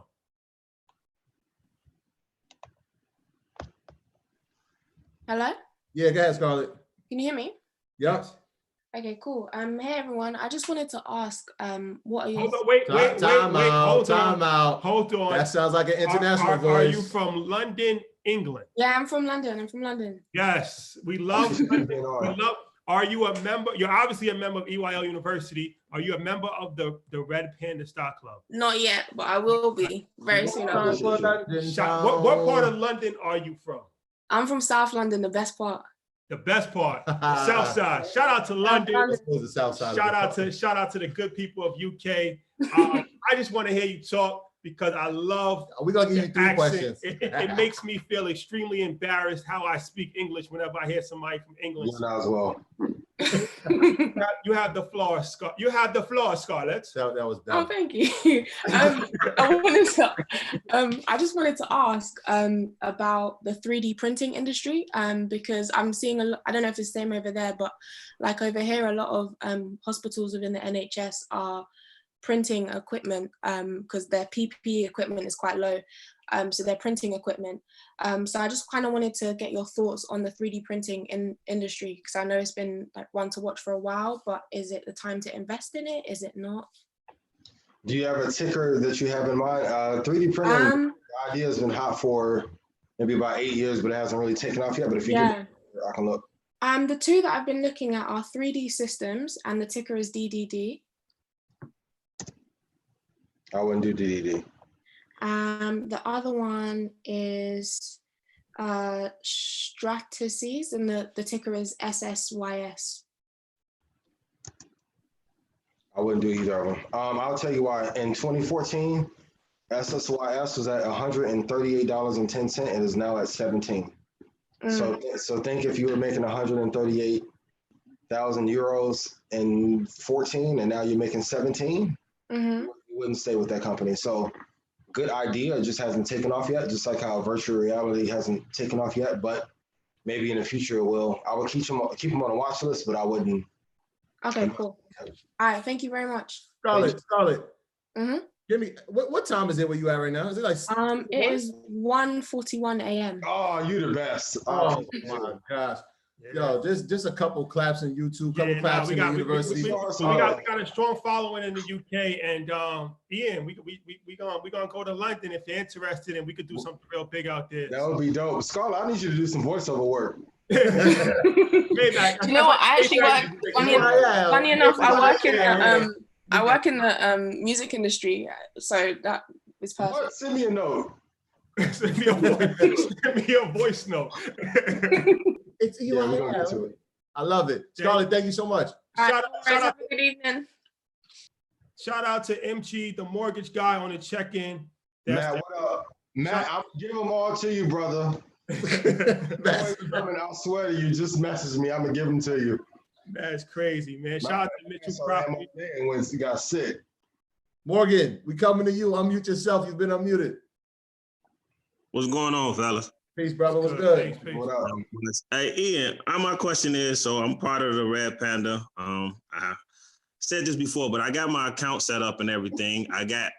Hello? Yeah, go ahead, Scarlett. Can you hear me? Yep. Okay, cool. Hey everyone. I just wanted to ask, what are your Hold on, wait, Time out. Hold on. That sounds like an international voice. Are you from London, England? Yeah, I'm from London. Yes, we love London. Are you a member? You're obviously a member of EYL University. Are you a member of the Red Panda Stock Club? Not yet, but I will be very soon. What part of London are you from? I'm from South London, the best part. The best part, South Side. Shout out to London. The South Side. Shout out to the good people of UK. I just want to hear you talk because I love. We're gonna give you 3 questions. It makes me feel extremely embarrassed how I speak English whenever I hear somebody from England. Yeah, as well. You have the floor, You have the floor, Scarlett. That was Oh, thank you. I just wanted to ask about the 3D printing industry because I'm seeing I don't know if it's the same over there, but like over here, a lot of hospitals within the NHS are printing equipment because their PPE equipment is quite low. So they're printing equipment. So I just kind of wanted to get your thoughts on the 3D printing industry because I know it's been like one to watch for a while, but is it the time to invest in it? Is it not? Do you have a ticker that you have in mind? 3D printing, the idea has been hot for maybe about 8 years, but it hasn't really taken off yet. But if you give I can look. The two that I've been looking at are 3D Systems and the ticker is DDD. I wouldn't do DDD. The other one is Stratasys and the ticker is SSYS. I wouldn't do either of them. I'll tell you why. In 2014, SSYS was at $138.10 and is now at 17. So think if you were making 138,000 euros in 14 and now you're making 17, you wouldn't stay with that company. So good idea, it just hasn't taken off yet, just like how virtual reality hasn't taken off yet, but maybe in the future it will. I would keep them on a watch list, but I wouldn't. Okay, cool. All right, thank you very much. Scarlett. Give me, what time is it where you at right now? Is it like it is 1:41 a.m. Oh, you the best. Oh my gosh. Yo, just a couple claps in YouTube, couple claps in the university. We got a strong following in the UK, and Ian, we gonna go to London if you're interested, and we could do something real big out there. That would be dope. Scarlett, I need you to do some voiceover work. You know what? I actually work. Funny enough, I work in the music industry, so that is perfect. Send me a note. Send me a voice note. It's we're gonna get to it. I love it. Scarlett, thank you so much. Shout out, good evening. Shout out to MG, the mortgage guy on the check-in. Matt, what up? Matt, I'll give them all to you, brother. I swear to you, just message me. I'm gonna give them to you. That's crazy, man. Shout out to Mitchell Property. When he got sick. Morgan, we coming to you. Unmute yourself. You've been unmuted. What's going on, fellas? Peace, brother. What's good? What up? Hey, Ian, my question is, so I'm part of the Red Panda. I said this before, but I got my account set up and everything. I got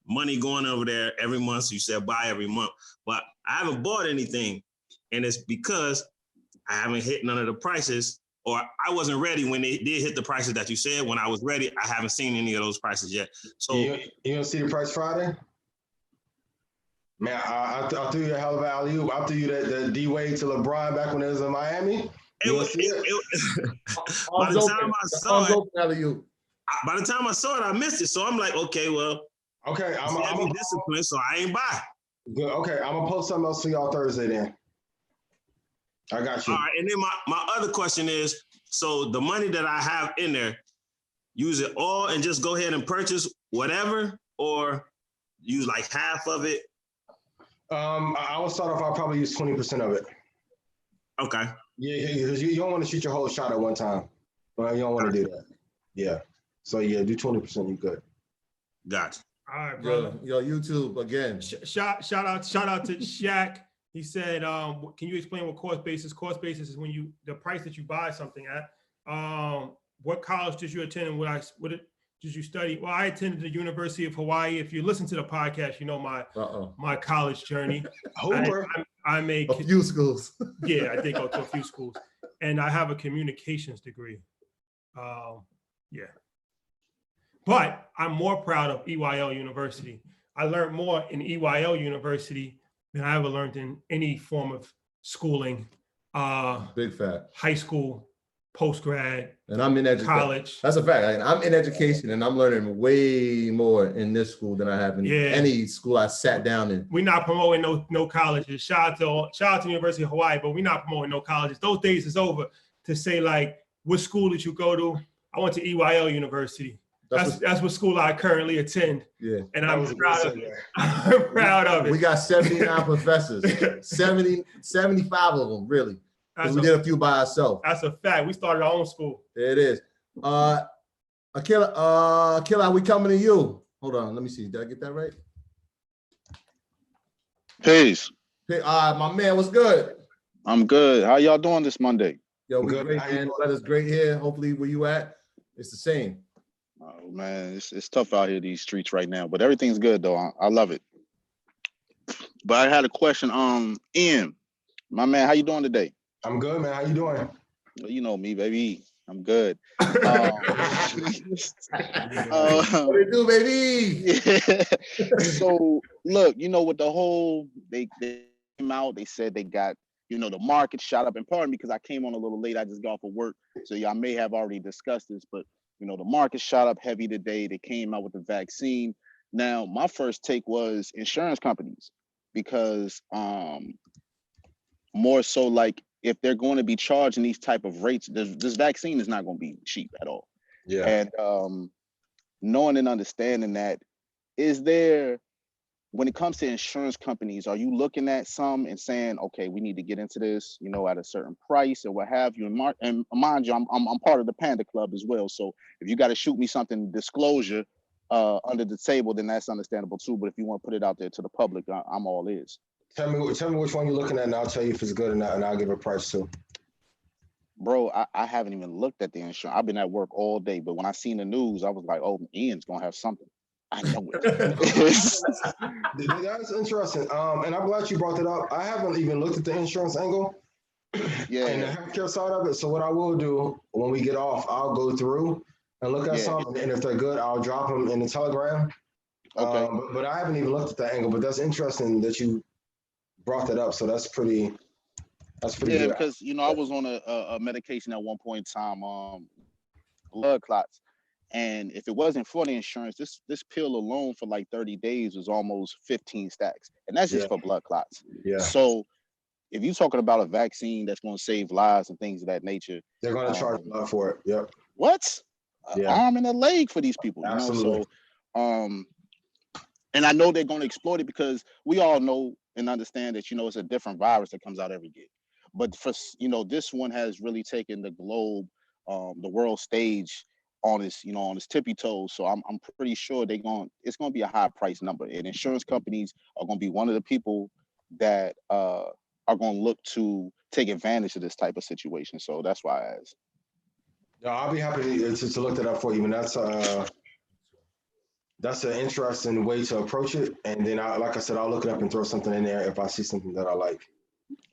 money going over there every month. So you said buy every month, but I haven't bought anything. And it's because I haven't hit none of the prices, or I wasn't ready when they did hit the prices that you said. When I was ready, I haven't seen any of those prices yet. So you don't see the price Friday? Man, I threw you a hell of an alley-oop. I threw you that D-Wade to LeBron back when it was in Miami. By the time I saw it, I missed it. So I'm like, okay, well, okay, I'm disciplined, so I ain't buy. Good. Okay, I'm gonna post something else for y'all Thursday then. I got you. All right, and then my other question is, so the money that I have in there, use it all and just go ahead and purchase whatever, or use like half of it? I will start off, I'll probably use 20% of it. Okay. Yeah, because you don't want to shoot your whole shot at one time. Well, you don't want to do that. Yeah. So yeah, do 20%, you good. Gotcha. All right, brother. Yo, YouTube again. Shout out to Shaq. He said, can you explain what cost basis? Cost basis is when the price that you buy something at. What college did you attend and what did you study? Well, I attended the University of Hawaii. If you listen to the podcast, you know my college journey. I'm a few schools. Yeah, I did go to a few schools, and I have a communications degree. Yeah, but I'm more proud of EYL University. I learned more in EYL University than I ever learned in any form of schooling. Big fact. High school, post-grad, and I'm in education. College. That's a fact. I'm in education, and I'm learning way more in this school than I have in any school I sat down in. We're not promoting no colleges. Shout out to University of Hawaii, but we're not promoting no colleges. Those days is over. To say like, what school did you go to? I went to EYL University. That's what school I currently attend. Yeah, and I'm proud of it. I'm proud of it. We got 79 professors, 75 of them, really. We did a few by ourselves. That's a fact. We started our own school. It is. Akila, we coming to you. Hold on, let me see. Did I get that right? Peace. Hey, my man, what's good? I'm good. How y'all doing this Monday? Yo, we're great, man. The weather's great here. Hopefully, where you at, it's the same. Oh man, it's tough out here these streets right now, but everything's good though. I love it. But I had a question. Ian, my man, how you doing today? I'm good, man. How you doing? Well, you know me, baby. I'm good. What it do, baby? Yeah. So look, with the whole they came out, they said they got, the market shot up. And pardon me, because I came on a little late. I just got off of work, so y'all may have already discussed this, but the market shot up heavy today. They came out with the vaccine. Now, my first take was insurance companies, because more so like if they're going to be charging these type of rates, this vaccine is not going to be cheap at all. Yeah. And knowing and understanding that, is there, when it comes to insurance companies, are you looking at some and saying, okay, we need to get into this, at a certain price or what have you? And mind you, I'm part of the Panda Club as well. So if you got to shoot me something disclosure under the table, then that's understandable too. But if you want to put it out there to the public, I'm all ears. Tell me which one you're looking at, and I'll tell you if it's good or not, and I'll give a price too. Bro, I haven't even looked at the insurance. I've been at work all day, but when I seen the news, I was like, oh, Ian's gonna have something. I know it. That's interesting. And I'm glad you brought that up. I haven't even looked at the insurance angle and the healthcare side of it. So what I will do when we get off, I'll go through and look at some, and if they're good, I'll drop them in the Telegram. Okay. But I haven't even looked at that angle. But that's interesting that you brought that up. So that's pretty good. Yeah, because I was on a medication at one point in time, blood clots. And if it wasn't for the insurance, this pill alone for like 30 days was almost 15 stacks. And that's just for blood clots. Yeah. So if you're talking about a vaccine that's going to save lives and things of that nature, they're going to charge a lot for it. Yep. What? Arm and a leg for these people. Absolutely. So, and I know they're going to exploit it because we all know and understand that, it's a different virus that comes out every year. But for, this one has really taken the globe, the world stage on his tippy toes. So I'm pretty sure it's going to be a high price number, and insurance companies are going to be one of the people that are going to look to take advantage of this type of situation. So that's why I asked. No, I'll be happy to look that up for you. And that's an interesting way to approach it. And then, like I said, I'll look it up and throw something in there if I see something that I like.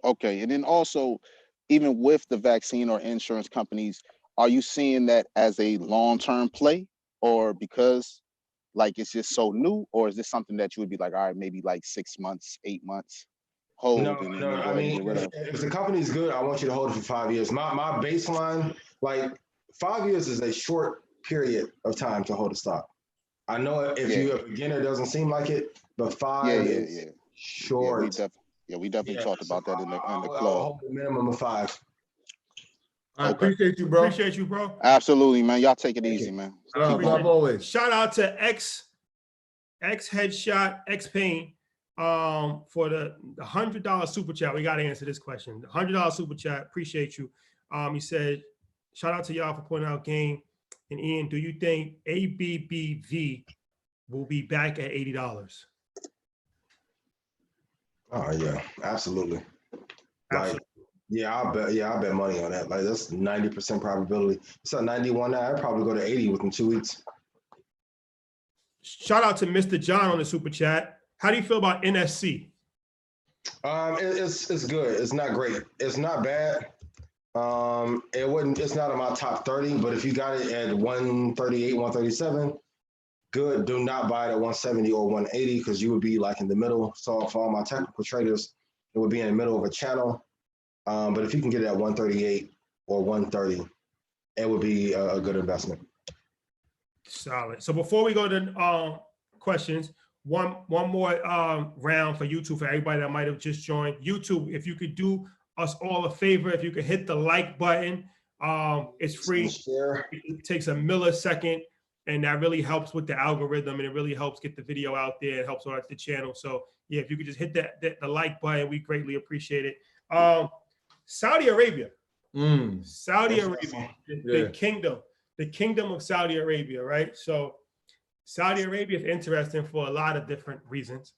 Okay. And then also, even with the vaccine or insurance companies, are you seeing that as a long-term play, or because like it's just so new, or is this something that you would be like, all right, maybe like 6 months, 8 months, hold? No, I mean, if the company's good, I want you to hold it for 5 years. My baseline, like 5 years is a short period of time to hold a stock. I know if you're a beginner, it doesn't seem like it, but 5 is short. We definitely talked about that in the club. I'll hold a minimum of 5. I appreciate you, bro. Appreciate you, bro. Absolutely, man. Y'all take it easy, man. Love always. Shout out to X Headshot, X Pain, for the $100 super chat. We got to answer this question. The $100 super chat. Appreciate you. He said, shout out to y'all for pointing out game. And Ian, do you think ABBV will be back at $80? Oh yeah, absolutely. Like, I bet money on that. Like that's 90% probability. It's at 91 now. I'd probably go to 80 within 2 weeks. Shout out to Mr. John on the super chat. How do you feel about NSC? It's good. It's not great. It's not bad. It's not in my top 30, but if you got it at 138, 137, good. Do not buy it at 170 or 180 because you would be like in the middle. So for all my technical traders, it would be in the middle of a channel. But if you can get it at 138 or 130, it would be a good investment. Solid. So before we go to questions, one more round for YouTube, for everybody that might have just joined. YouTube, if you could do us all a favor, if you could hit the like button, it's free. It takes a millisecond, and that really helps with the algorithm, and it really helps get the video out there. It helps out the channel. So yeah, if you could just hit the like button, we greatly appreciate it. Saudi Arabia, Saudi Arabia, the kingdom of Saudi Arabia, right? So Saudi Arabia is interesting for a lot of different reasons.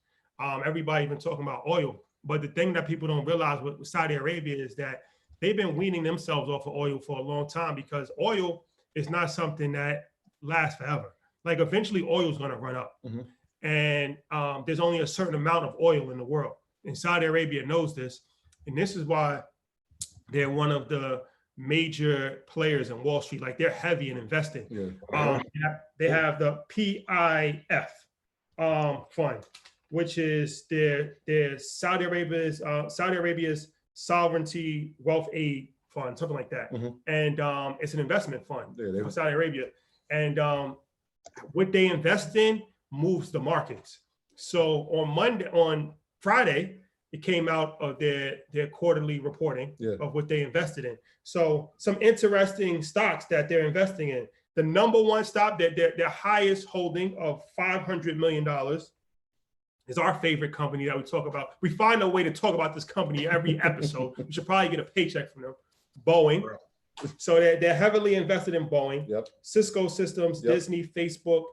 Everybody been talking about oil, but the thing that people don't realize with Saudi Arabia is that they've been weaning themselves off of oil for a long time, because oil is not something that lasts forever. Like eventually oil is going to run up, and there's only a certain amount of oil in the world. And Saudi Arabia knows this, and this is why they're one of the major players in Wall Street. Like they're heavy in investing. They have the PIF fund, which is their Saudi Arabia's sovereignty wealth aid fund, something like that. And it's an investment fund for Saudi Arabia. And what they invest in moves the markets. So on Friday, it came out of their quarterly reporting of what they invested in. So some interesting stocks that they're investing in. The number one stock, their highest holding of $500 million is our favorite company that we talk about. We find a way to talk about this company every episode. We should probably get a paycheck from them. Boeing. So they're heavily invested in Boeing, Cisco Systems, Disney, Facebook,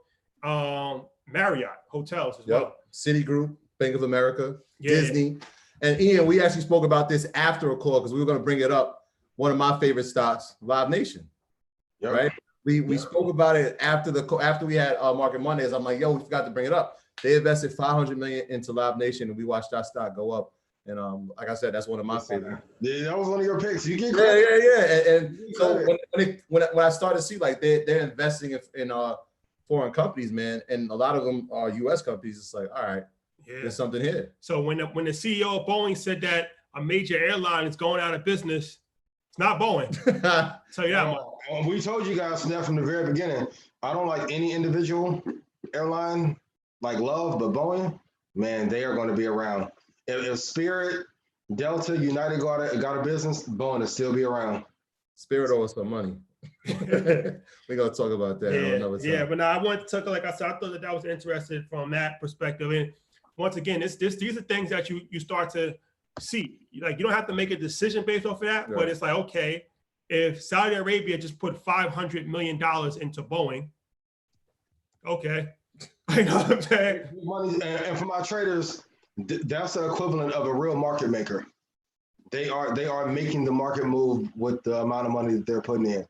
Marriott hotels as well. Citigroup, Bank of America, Disney. And Ian, we actually spoke about this after a call because we were going to bring it up. One of my favorite stocks, Live Nation, right? We spoke about it after we had Market Mondays. I'm like, yo, we forgot to bring it up. They invested $500 million into Live Nation, and we watched that stock go up. And like I said, that's one of my favorite. Yeah, that was one of your picks. You get And so when I started to see like they're investing in foreign companies, man, and a lot of them are U.S. companies, it's like, all right, there's something here. So when the CEO of Boeing said that a major airline is going out of business, it's not Boeing. So yeah, we told you guys that from the very beginning. I don't like any individual airline like Love, but Boeing, man, they are going to be around. If Spirit, Delta, United got a business, Boeing will still be around. Spirit owes some money. We're gonna talk about that another time. Yeah, but now I want to talk, like I said, I thought that was interesting from that perspective. And once again, these are things that you start to see. Like you don't have to make a decision based off of that, but it's like, okay, if Saudi Arabia just put $500 million into Boeing, okay. You know what I'm saying? Money, and for my traders, that's the equivalent of a real market maker. They are making the market move with the amount of money that they're putting in.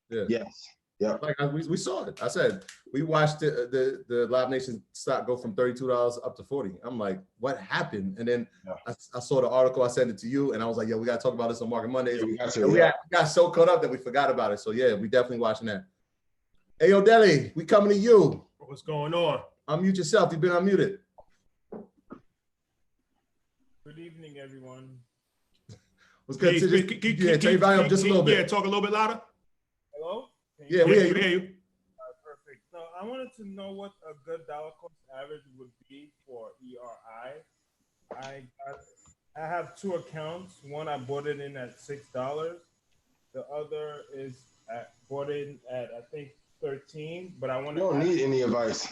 Yes. Yeah. Like we saw it. I said we watched the Live Nation stock go from $32 up to $40. I'm like, what happened? And then I saw the article. I sent it to you, and I was like, yeah, we got to talk about this on Market Mondays. We got so caught up that we forgot about it. So yeah, we definitely watching that. Hey, yo, Deli, we coming to you. What's going on? Unmute yourself. You've been unmuted. Good evening, everyone. What's good? Turn your volume up just a little bit. Yeah, talk a little bit louder. Hello? Yeah, we hear you. Perfect. So I wanted to know what a good dollar cost average would be for ERI. I have two accounts. One, I bought it in at $6. The other is bought in at, I think, $13. But I want to. You don't need any advice.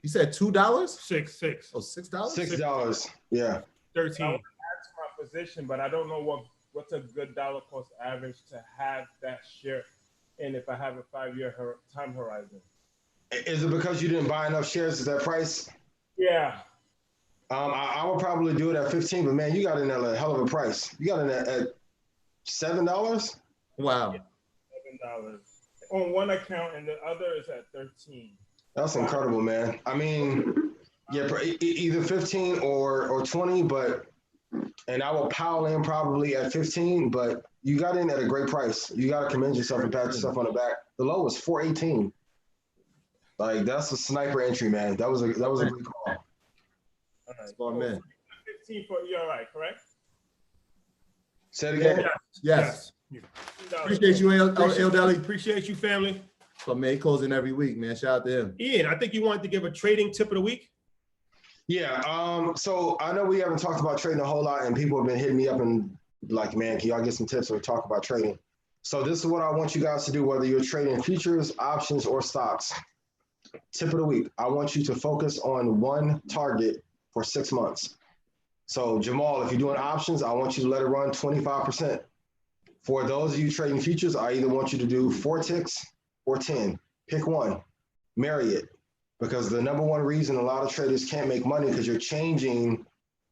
You said $2? Six. Oh, $6? $6. Yeah. 13. I would add to my position, but I don't know what's a good dollar cost average to have that share in if I have a 5-year time horizon. Is it because you didn't buy enough shares at that price? Yeah. I would probably do it at 15, but man, you got in at a hell of a price. You got in at $7? Wow. $7 on one account, and the other is at 13. That's incredible, man. I mean, yeah, either 15 or 20, but And I will pile in probably at 15, but you got in at a great price. You got to commend yourself and pat yourself on the back. The low was 418. Like that's a sniper entry, man. That was a great call. All right. Smart man. 15 for ERI, correct? Say it again. Yes. Yes. Appreciate you, El Deli. Appreciate you, family. So man, he calls in every week, man. Shout out to him. Ian, I think you wanted to give a trading tip of the week. Yeah. So I know we haven't talked about trading a whole lot, and people have been hitting me up and like, man, can y'all get some tips or talk about trading? So this is what I want you guys to do, whether you're trading futures, options, or stocks. Tip of the week. I want you to focus on one target for 6 months. So Jamal, if you're doing options, I want you to let it run 25%. For those of you trading futures, I either want you to do 4 ticks or 10. Pick one. Marry it. Because the number one reason a lot of traders can't make money because you're changing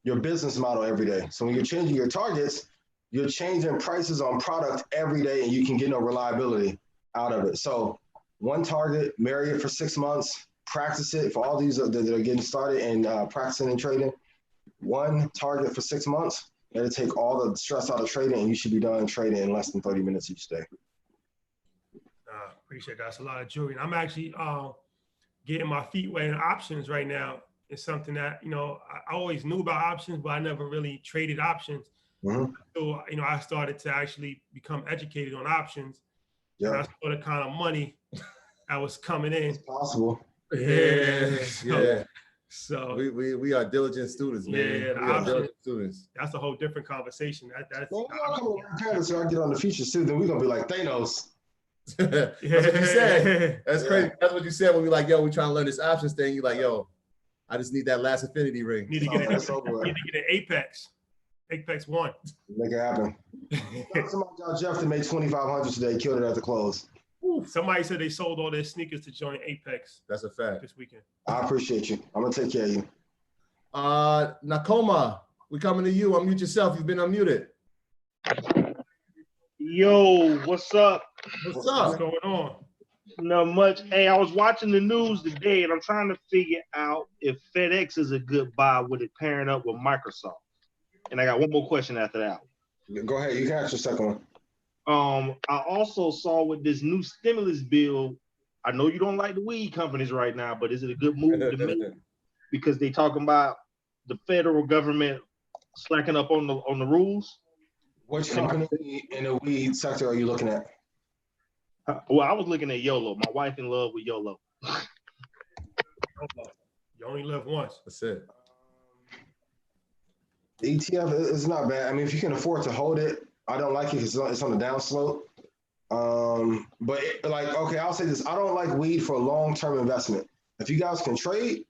your business model every day. So when you're changing your targets, you're changing prices on product every day and you can get no reliability out of it. So one target, marry it for 6 months, practice it. For all these that are getting started and practicing and trading, one target for 6 months, it'll take all the stress out of trading and you should be done trading in less than 30 minutes each day. Appreciate that. That's a lot of jewelry. I'm actually getting my feet wet in options right now. It's something that, I always knew about options, but I never really traded options. Mm-hmm. So, I started to actually become educated on options. Yeah. And I saw the kind of money that was coming in. It's possible. Yeah. So we are diligent students, man. Yeah, we are diligent students. That's a whole different conversation. That's well, we all come to Canada, so I get on the futures too. Then we're gonna be like Thanos. That's what you said. That's crazy. That's what you said when we like, yo, we trying to learn this options thing. You're like, yo, I just need that last affinity ring. Need to get an Apex. Apex 1. Make it happen. Somebody got Jeff to make 2,500 today. Killed it at the close. Somebody said they sold all their sneakers to join Apex. That's a fact. This weekend. I appreciate you. I'm gonna take care of you. Nakoma, we coming to you. Unmute yourself. You've been unmuted. Yo, what's up? What's up? What's going on? Not much. Hey, I was watching the news today, and I'm trying to figure out if FedEx is a good buy with it pairing up with Microsoft. And I got one more question after that. Go ahead. You can ask your second one. I also saw with this new stimulus bill, I know you don't like the weed companies right now, but is it a good move to make? Because they talking about the federal government slacking up on the rules. Which company in the weed sector are you looking at? Well, I was looking at YOLO. My wife in love with YOLO. You only live once. That's it. The ETF is not bad. I mean, if you can afford to hold it, I don't like it because it's on the downslope. But I'll say this. I don't like weed for a long-term investment. If you guys can trade,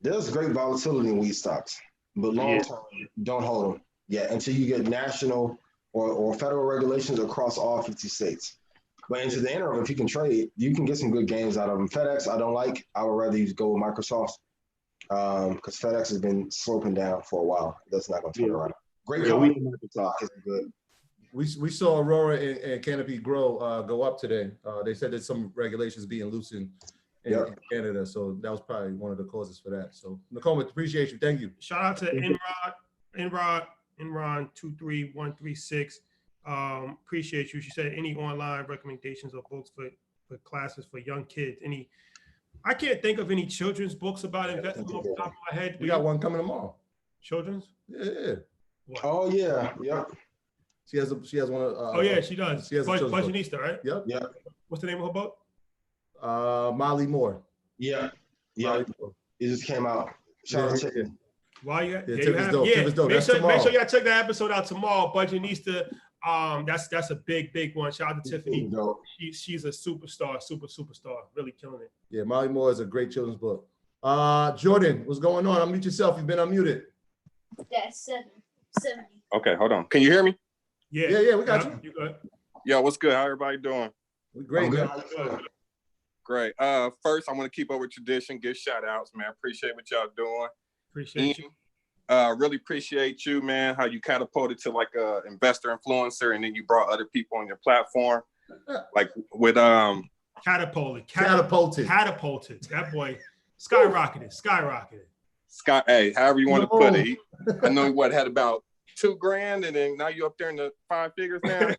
there's great volatility in weed stocks. But long-term, don't hold them yet until you get national or federal regulations across all 50 states. But into the interim, if you can trade, you can get some good gains out of them. FedEx, I don't like. I would rather use go with Microsoft because FedEx has been sloping down for a while. That's not going to turn around. Great company. Microsoft is good. We saw Aurora and Canopy Grow go up today. They said that some regulations being loosened in Canada, so that was probably one of the causes for that. So Nakoma, appreciate you. Thank you. Shout out to Enron 23136. Appreciate you. She said any online recommendations or books for classes for young kids. I can't think of any children's books about investing off the top of my head. We got one coming tomorrow. Children's? Yeah. What? Oh yeah. Yep. She has one. Oh yeah, she does. She has a children's book. Budgetista, right? Yep. Yeah. What's the name of her book? Molly Moore. Yeah. Yeah. It just came out. Shout out to you. Why you? Tip is dope. Make sure y'all check that episode out tomorrow. Budgetista. That's a big one. Shout out to Tiffany. She's a superstar. Really killing it. Yeah, Molly Moore is a great children's book. Jordan, what's going on? Unmute yourself. You've been unmuted. That's 70. Okay, hold on. Can you hear me? Yeah, we got you. You good? Yo, what's good? How everybody doing? We great, man. Great. First, I want to keep up with tradition, give shout outs, man. Appreciate what y'all doing. Appreciate you. Really appreciate you, man, how you catapulted to like a investor influencer and then you brought other people on your platform. Like with Catapulted. That boy skyrocketed. Hey, however you want to put it. I know what had about 2 grand, and then now you're up there in the 5 figures now.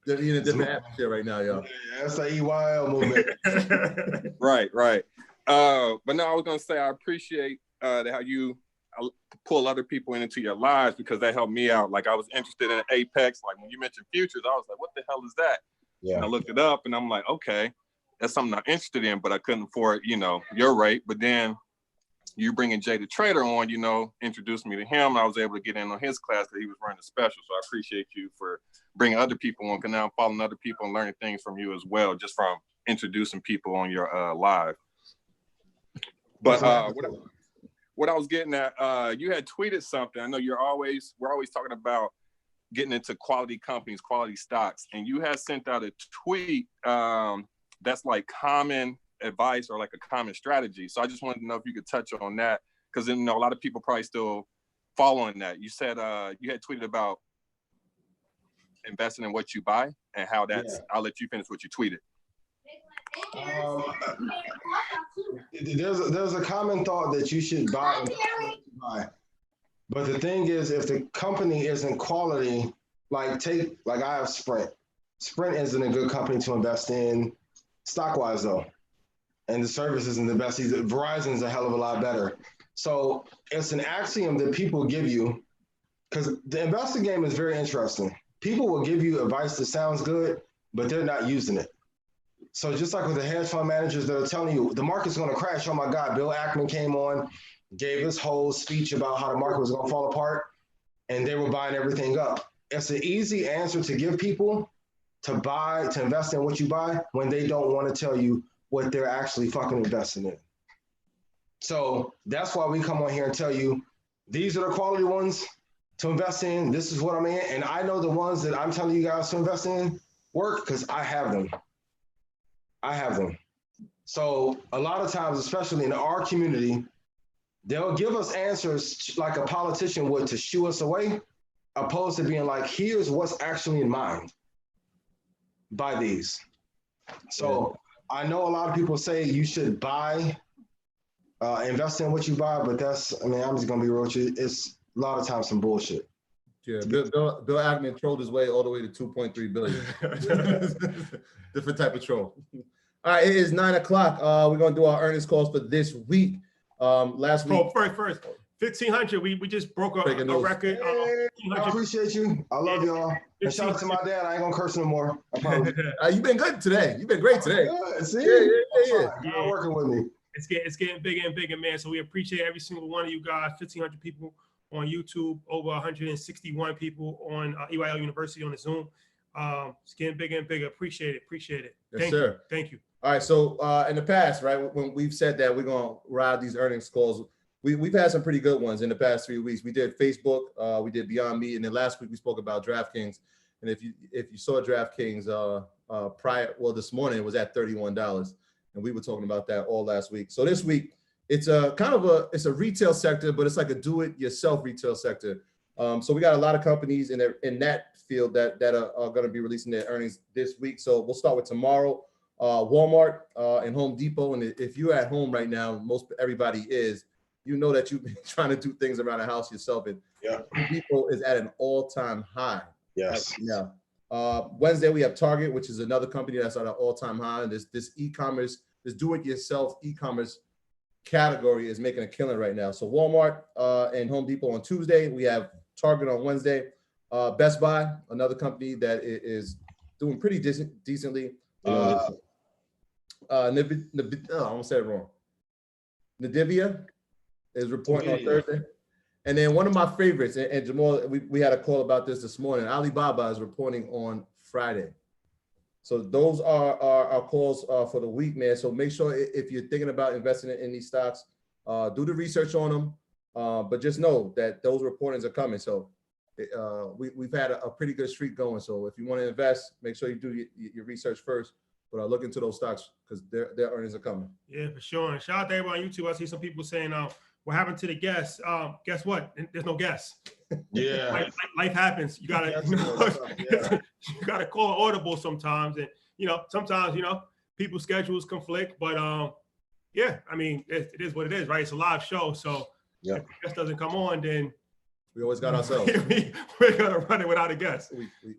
They're in a different atmosphere right now, y'all. Yeah, that's the EYL movement. Right. But no, I was gonna say I appreciate how you pull other people into your lives, because that helped me out. Like, I was interested in Apex. Like, when you mentioned futures, I was like, what the hell is that? Yeah. And I looked it up, and I'm like, okay, that's something I'm interested in, but I couldn't afford, your rate. But then you bringing Jay the Trader on, introduced me to him. I was able to get in on his class because he was running a special. So I appreciate you for bringing other people on, because now I'm following other people and learning things from you as well, just from introducing people on your live. But what I was getting at, you had tweeted something. I know we're always talking about getting into quality companies, quality stocks, and you had sent out a tweet that's like common advice or like a common strategy. So I just wanted to know if you could touch on that, because a lot of people probably still following that. You said you had tweeted about investing in what you buy and how that's. Yeah. I'll let you finish what you tweeted. There's a common thought that you should buy, but the thing is, if the company isn't quality, like I have Sprint. Sprint isn't a good company to invest in stock-wise though, and the service isn't the best either. Verizon's a hell of a lot better. So it's an axiom that people give you, because the investing game is very interesting. People will give you advice that sounds good, but they're not using it. So just like with the hedge fund managers that are telling you the market's going to crash, oh my God, Bill Ackman came on, gave his whole speech about how the market was going to fall apart, and they were buying everything up. It's an easy answer to give people to invest in what you buy when they don't want to tell you what they're actually fucking investing in. So that's why we come on here and tell you, these are the quality ones to invest in. This is what I'm in. And I know the ones that I'm telling you guys to invest in work because I have them. So a lot of times, especially in our community, they'll give us answers like a politician would to shoo us away, opposed to being like, here's what's actually in mind. Buy these. So I know a lot of people say you should invest in what you buy, but I'm just gonna be real with you. It's a lot of times some bullshit. Yeah, Bill Ackman trolled his way all the way to 2.3 billion. Different type of troll. All right, it is 9 o'clock. We're gonna do our earnings calls for this week. Last week. Oh, first, 1,500. We just broke a record. Hey, I appreciate you. I love y'all. And shout out to my dad. I ain't gonna curse no more. I promise. You've been good today. You've been great today. Good. See? Yeah. Y'all working with me. It's getting bigger and bigger, man. So we appreciate every single one of you guys. 1,500 people on YouTube, over 161 people on EYL University on the Zoom. It's getting bigger and bigger. Appreciate it. Yes, sir. Thank you. All right. So in the past, right, when we've said that we're gonna ride these earnings calls, we've had some pretty good ones in the past 3 weeks. We did Facebook, we did Beyond Meat, and then last week we spoke about DraftKings. And if you saw DraftKings this morning it was at $31, and we were talking about that all last week. So this week it's a retail sector, but it's like a do-it-yourself retail sector. So we got a lot of companies in that field that are going to be releasing their earnings this week. So we'll start with tomorrow. Walmart and Home Depot. And if you're at home right now, everybody is, you know that you've been trying to do things around the house yourself. And Home Depot is at an all-time high. Yes. Right now. Wednesday, we have Target, which is another company that's at an all-time high. And this e-commerce, this do-it-yourself e-commerce category is making a killing right now. So Walmart and Home Depot on Tuesday. We have Target on Wednesday. Best Buy, another company that is doing pretty decently. I almost said it wrong. Nadivia is reporting on Thursday. And then one of my favorites, and Jamal, we had a call about this morning, Alibaba is reporting on Friday. So those are our calls for the week, man. So make sure if you're thinking about investing in these stocks, do the research on them. But just know that those reportings are coming. So we've had a pretty good streak going. So if you want to invest, make sure you do your research first. But look into those stocks because their earnings are coming. Yeah, for sure. And shout out to everybody on YouTube. I see some people saying, what happened to the guests? Guess what? There's no guests. Yeah. Life happens. You gotta, you gotta call an audible sometimes. And, sometimes, people's schedules conflict. But yeah, I mean, it is what it is, right? It's a live show. So if the guest doesn't come on, then We always got ourselves. We're gonna run it without a guest.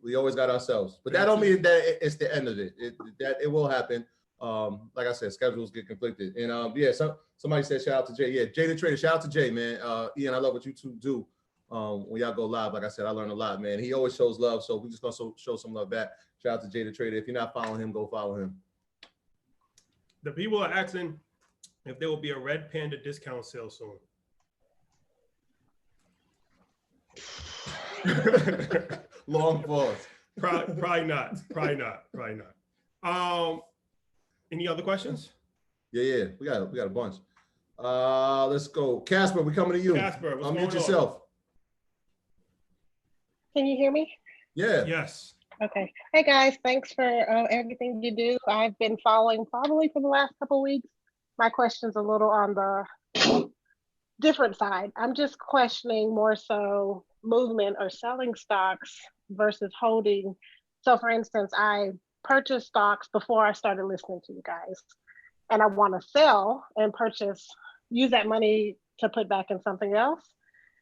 We always got ourselves, but that don't mean that it's the end of it. It will happen. Like I said, schedules get conflicted, and yeah. Somebody said shout out to Jay. Yeah, Jay the Trader. Shout out to Jay, man. Ian, I love what you two do. When y'all go live, like I said, I learn a lot, man. He always shows love, so we just gonna show some love back. Shout out to Jay the Trader. If you're not following him, go follow him. The people are asking if there will be a Red Panda discount sale soon. Long pause. Probably not. Any other questions? Yeah. We got a bunch. Let's go. Casper, we coming to you. Casper, what's going unmute yourself. Can you hear me? Yeah. Yes. Okay. Hey guys, thanks for everything you do. I've been following probably for the last couple of weeks. My question's a little on the different side. I'm just questioning more so movement or selling stocks versus holding. So for instance, I purchased stocks before I started listening to you guys, and I want to sell and use that money to put back in something else.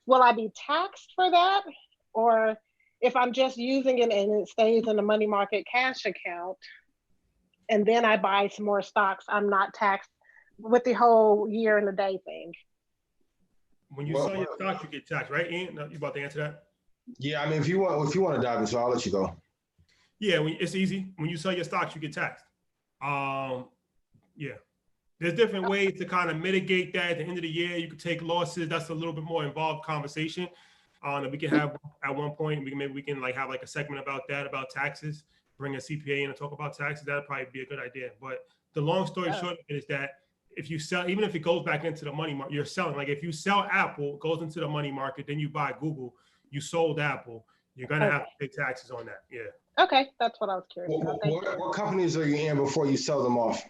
Will I be taxed for that? Or if I'm just using it and it stays in the money market cash account, and then I buy some more stocks, I'm not taxed with the whole year and a day thing? When you sell your stock, you get taxed, right, Ian? No, you about to answer that? Yeah, I mean, if you want to dive into, I'll let you go. Yeah, it's easy. When you sell your stocks, you get taxed. Yeah, there's different ways to kind of mitigate that. At the end of the year, you could take losses. That's a little bit more involved conversation that we can have at one point. Maybe we can have a segment about that, about taxes. Bring a CPA in and talk about taxes. That'd probably be a good idea. But the long story short of it is that if you sell, even if it goes back into the money market, you're selling. Like if you sell Apple, it goes into the money market, then you buy Google, you sold Apple, you're gonna have to pay taxes on that. Yeah. Okay, that's what I was curious about. What companies are you in before you sell them off?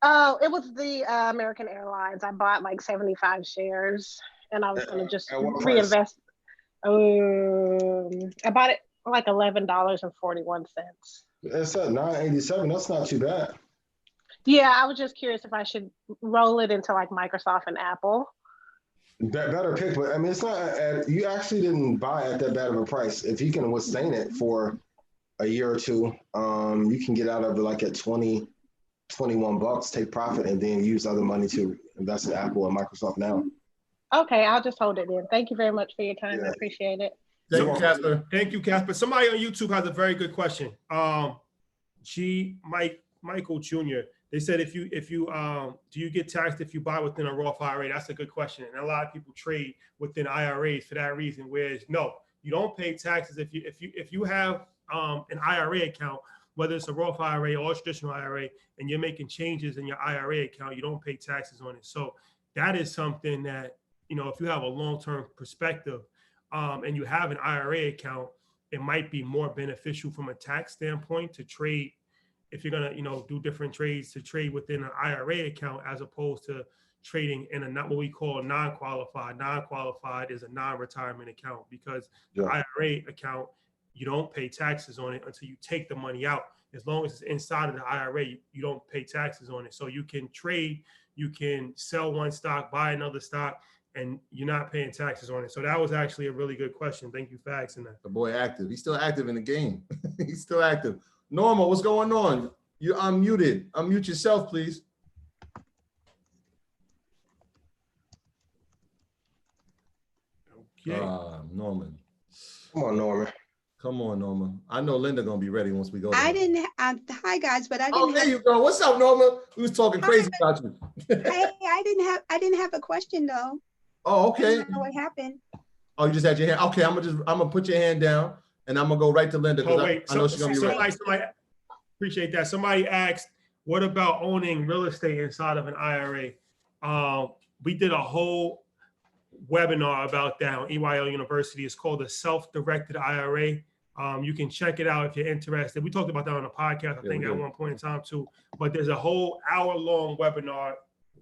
Oh, it was the American Airlines. I bought like 75 shares, and I was going to just reinvest. I bought it like $11.41. It's at $9.87. That's not too bad. Yeah, I was just curious if I should roll it into like Microsoft and Apple. Better pick, but I mean, it's not. You actually didn't buy at that bad of a price. If you can withstand it for a year or two, you can get out of it like at 20, 21 bucks, take profit, and then use other money to invest in Apple and Microsoft now. Okay, I'll just hold it in. Thank you very much for your time. I appreciate it. Thank you, Casper. Thank you, Casper. Somebody on YouTube has a very good question. Michael Jr. They said if you do you get taxed if you buy within a Roth IRA? That's a good question. And a lot of people trade within IRAs for that reason. Whereas no, you don't pay taxes if you have an IRA account, whether it's a Roth IRA or a traditional IRA, and you're making changes in your IRA account, you don't pay taxes on it. So that is something that, if you have a long-term perspective and you have an IRA account, it might be more beneficial from a tax standpoint to trade. If you're gonna, do different trades, to trade within an IRA account as opposed to trading in what we call non-qualified. Non-qualified is a non-retirement account because the IRA account, you don't pay taxes on it until you take the money out. As long as it's inside of the IRA, you don't pay taxes on it. So you can trade, you can sell one stock, buy another stock, and you're not paying taxes on it. So that was actually a really good question. Thank you for asking that. The boy active. He's still active in the game. He's still active. Norma, what's going on? You're unmuted. Unmute yourself, please. Okay. Norman. Come on, Norman. Come on, Norma. I know Linda gonna be ready once we go there. Hi guys, but I didn't. Oh, there you go. What's up, Norma? We was talking crazy about you. Hey, I didn't have a question though. Oh, I okay. don't know what happened. Oh, you just had your hand. Okay, I'm gonna put your hand down, and I'm gonna go right to Linda because I know she's gonna be ready. Somebody, appreciate that. Somebody asked, what about owning real estate inside of an IRA? We did a whole webinar about that on EYL University. It's called the Self-Directed IRA. You can check it out if you're interested. We talked about that on a podcast, I think, at one point in time too. But there's a whole hour-long webinar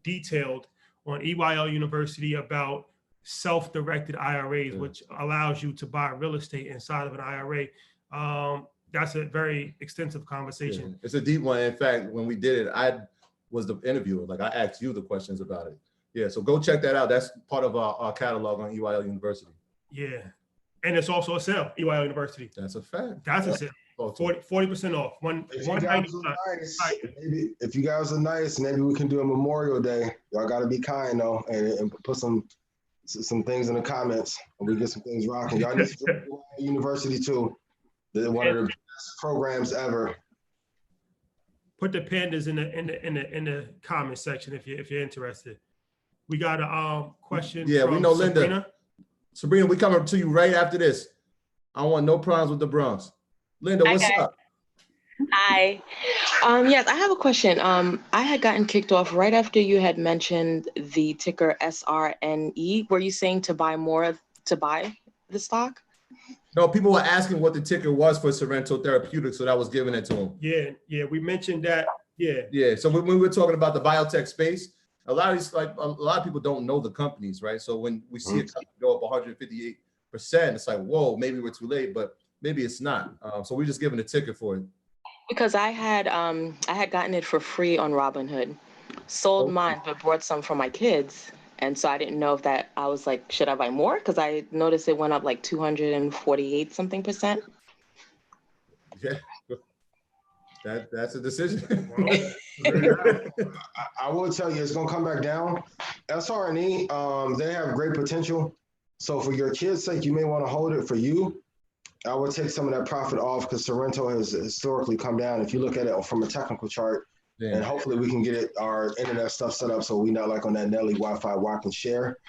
detailed on EYL University about self-directed IRAs, which allows you to buy real estate inside of an IRA. That's a very extensive conversation. Yeah, it's a deep one. In fact, when we did it, I was the interviewer. Like I asked you the questions about it. Yeah, so go check that out. That's part of our catalog on EYL University. Yeah. And it's also a sale, EYL University. That's a fact. That's a sale. 40% off. If you guys are nice, maybe if you guys are nice, maybe we can do a Memorial Day. Y'all got to be kind though, and put some things in the comments, and we get some things rocking. Y'all need to join University too. They're one of the best programs ever. Put the pandas in the comment section if you're interested. We got a question. Yeah, from we know Linda. Sabrina. Sabrina, we coming to you right after this. I don't want no problems with the Bronx. Linda, what's up? Hi. Yes, I have a question. I had gotten kicked off right after you had mentioned the ticker SRNE. Were you saying to buy the stock? No, people were asking what the ticker was for Sorrento Therapeutics, so that was giving it to them. Yeah, we mentioned that. Yeah. So when we were talking about the biotech space, a lot of people don't know the companies, right? So when we see a company go up 158%, it's like, whoa, maybe we're too late, but maybe it's not. So we're just giving a ticker for it. Because I had gotten it for free on Robinhood, sold mine, but bought some for my kids. And so I didn't know if that, I was like, should I buy more? Because I noticed it went up like 248 something percent. Yeah, that's a decision. I will tell you, it's gonna come back down. SRNE, they have great potential. So for your kids' sake, you may want to hold it. For you, I would take some of that profit off because Sorrento has historically come down. If you look at it from a technical chart, and hopefully we can get our internet stuff set up so we not like on that Nelly Wi-Fi where I can share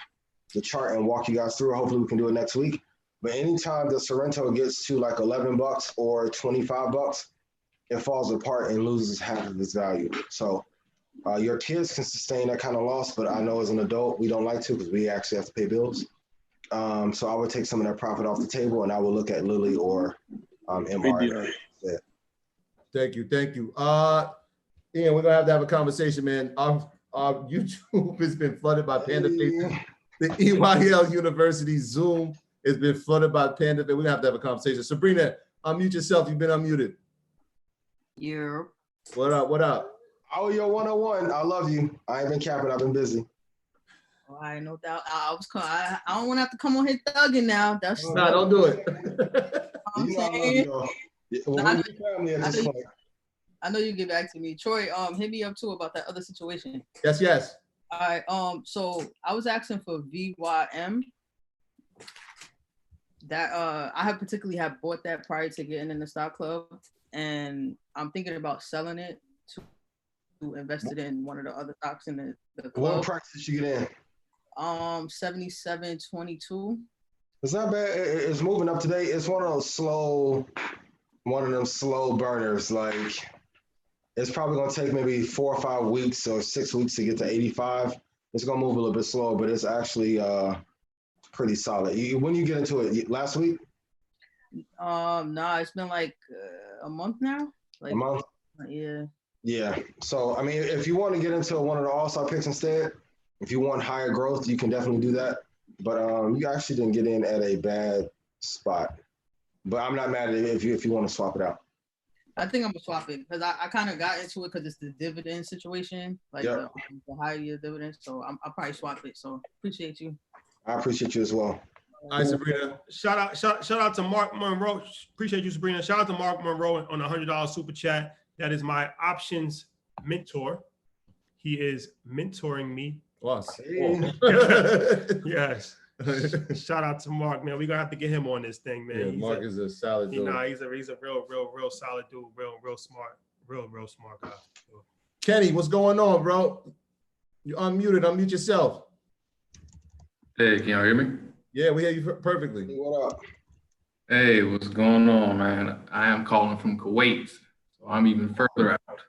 the chart and walk you guys through. Hopefully we can do it next week. But anytime that Sorrento gets to like $11 or $25, it falls apart and loses half of its value. So your kids can sustain that kind of loss, but I know as an adult, we don't like to because we actually have to pay bills. So I would take some of that profit off the table and I will look at Lilly or MR. Thank you. Ian, we're gonna have a conversation, man. Our YouTube has been flooded by Panda faces. The EYL University Zoom has been flooded by Panda. We're gonna have a conversation. Sabrina, unmute yourself. You've been unmuted. Yeah. What up? Oh, yo, 101. I love you. I ain't been capping. I've been busy. All right, no doubt. I don't want to have to come on here thugging now. That's nah, don't do it. I'm saying. I know you get back to me. Troy, hit me up too about that other situation. Yes. All right. So I was asking for VYM. That I have particularly bought that prior to getting in the stock club, and I'm thinking about selling it to invest it in one of the other stocks in the club. What price did you get in? 77.22. It's not bad. It's moving up today. It's one of them slow burners. Like it's probably gonna take maybe 4 or 5 weeks or 6 weeks to get to 85. It's gonna move a little bit slower, but it's actually pretty solid. When you get into it, last week? Nah, it's been like a month now. Like a month? Yeah. Yeah. So I mean, if you want to get into one of the all-star picks instead, if you want higher growth, you can definitely do that. But you actually didn't get in at a bad spot. But I'm not mad at it if you want to swap it out. I think I'm gonna swap it because I kind of got into it because it's the dividend situation, like the higher year dividends. So I'll probably swap it. So appreciate you. I appreciate you as well. All right, Sabrina. Shout out to Mark Monroe. Appreciate you, Sabrina. Shout out to Mark Monroe on a $100 super chat. That is my options mentor. He is mentoring me. Plus. Yes. Shout out to Mark, man. We're gonna have to get him on this thing, man. Yeah, Mark is a solid dude. He's a real solid dude, real smart guy. Kenny, what's going on, bro? You unmuted. Unmute yourself. Hey, can y'all hear me? Yeah, we hear you perfectly. What up? Hey, what's going on, man? I am calling from Kuwait, so I'm even further out.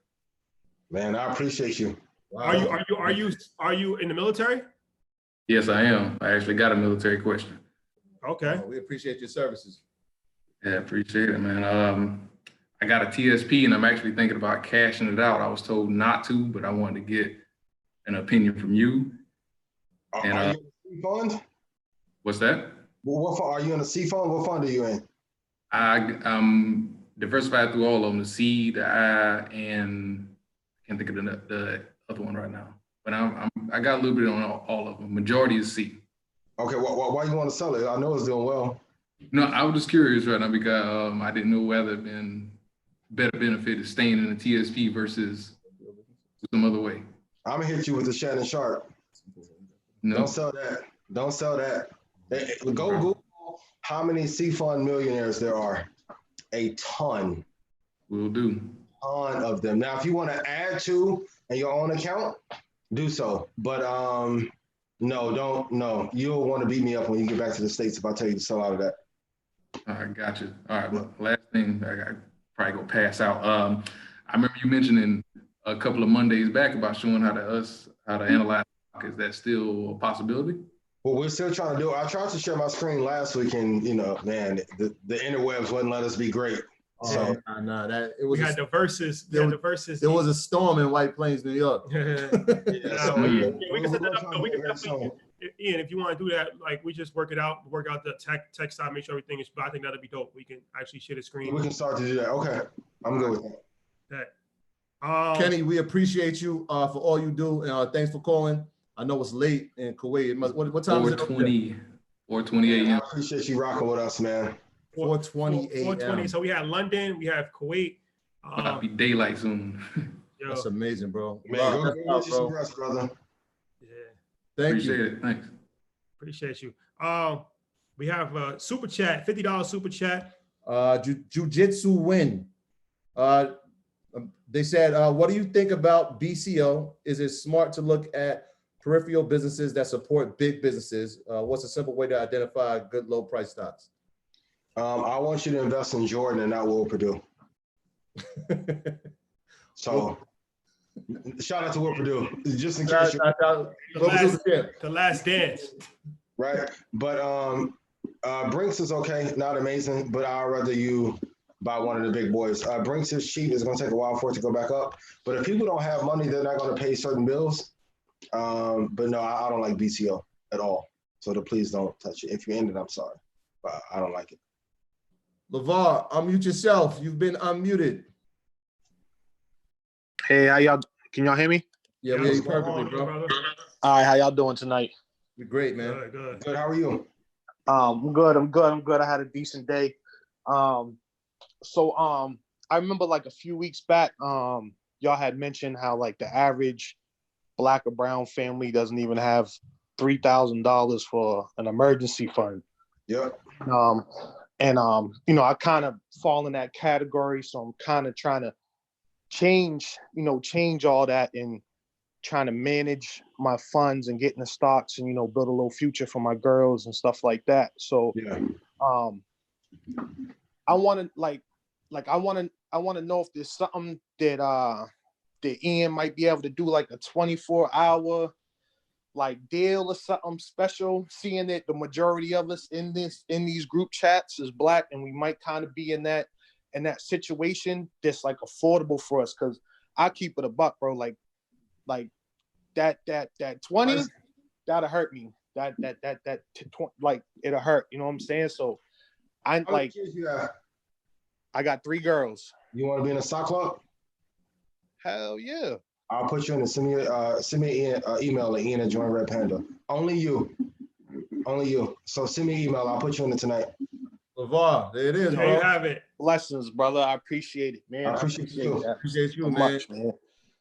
Man, I appreciate you. Wow. Are you in the military? Yes, I am. I actually got a military question. Okay. We appreciate your services. Yeah, appreciate it, man. I got a TSP and I'm actually thinking about cashing it out. I was told not to, but I wanted to get an opinion from you. Are you in a C fund? What's that? Well, what fund? Are you in a C fund? What fund are you in? I'm diversified through all of them, the C, the I, and I can't think of the other one right now. But I got a little bit on all of them. Majority is C. Okay, why you want to sell it? I know it's doing well. No, I was just curious right now because I didn't know whether it been better benefit is staying in the TSP versus some other way. I'm gonna hit you with the Shannon Sharp. No. Don't sell that. Don't sell that. Go Google how many C-Fund millionaires there are. A ton. Will do. Ton of them. Now, if you want to add to in your own account, do so. But no, don't. No, you'll want to beat me up when you get back to the States if I tell you to sell out of that. All right, gotcha. All right, well, last thing, I probably go pass out. I remember you mentioning a couple of Mondays back about showing how to analyze. Is that still a possibility? Well, we're still trying to do it. I tried to share my screen last week, and man, the interwebs wouldn't let us be great. So We had the verses. There was a storm in White Plains, New York. We can set that up. We can definitely, Ian, if you want to do that, like we just work out the tech side, make sure everything is. But I think that'd be dope. We can actually share the screen. We can start to do that. Okay, I'm good with that. Kenny, we appreciate you for all you do, and thanks for calling. I know it's late in Kuwait. What time is it? 4:20 a.m. I appreciate you rocking with us, man. 4:20 a.m. 4:20. So we have London, we have Kuwait. It'll be daylight soon. That's amazing, bro. Man, go get you some rest, brother. Yeah. Thank you. Appreciate it. Thanks. Appreciate you. We have a super chat, $50 super chat. Jiu-Jitsu win. They said, what do you think about BCO? Is it smart to look at peripheral businesses that support big businesses? What's a simple way to identify good low price stocks? I want you to invest in Jordan and not Will Purdue. So shout out to Will Purdue, just in case. The last dance. Right, but Brinks is okay, not amazing, but I'd rather you buy one of the big boys. Brinks is cheap. It's going to take a while for it to go back up. But if people don't have money, they're not going to pay certain bills. But no, I don't like BCO at all. So please don't touch it. If you're in it, I'm sorry, but I don't like it. LeVar, unmute yourself. You've been unmuted. Hey, how y'all? Can y'all hear me? Yeah, we hear you perfectly, bro. All right, how y'all doing tonight? You're great, man. Good. How are you? I'm good. I had a decent day. So I remember like a few weeks back, y'all had mentioned how like the average Black or brown family doesn't even have $3,000 for an emergency fund. Yeah. I kind of fall in that category, so I'm kind of trying to change all that and trying to manage my funds and get in the stocks and build a little future for my girls and stuff like that. So yeah. I want to know if there's something that Ian might be able to do, like a 24-hour like deal or something special, seeing that the majority of us in these group chats is Black, and we might kind of be in that situation that's like affordable for us. Cause I keep it a buck, bro. Like that 20, that'll hurt me. That like it'll hurt. You know what I'm saying? So I How many kids you have? I got 3 girls. You want to be in a stock club? Hell yeah. I'll put you in. Send me an email at Ian at Join Red Panda. Only you. So send me an email. I'll put you in it tonight. LeVar, there it is, There bro. you have it. Blessings, brother. I appreciate it, man. I appreciate you. that Appreciate you, so man. much, man.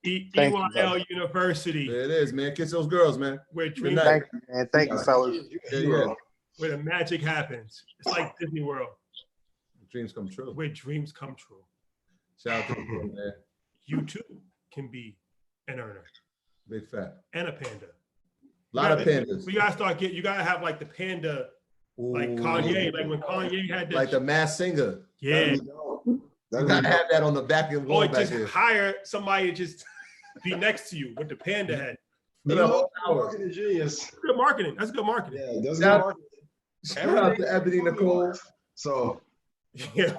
EYL University. There it is, man. Kiss those girls, man. Where Good dreams, night. Thank you, man. Thank you, fellas. Yeah. where the magic happens. It's like Disney World. Dreams come true. Where dreams come true. Shout out to you, man. You too can be an earner. Big fat. And a panda. Lot of pandas. We gotta you gotta have like the panda, like Kanye, like when Kanye had the like the Masked Singer. Yeah. You gotta have that on the back of the wall Or back just here. hire somebody to just be next to you with the panda head. Marketing genius. Good marketing. That's good marketing. Yeah, that's good marketing. Shout out to Ebony Nicole. So yeah.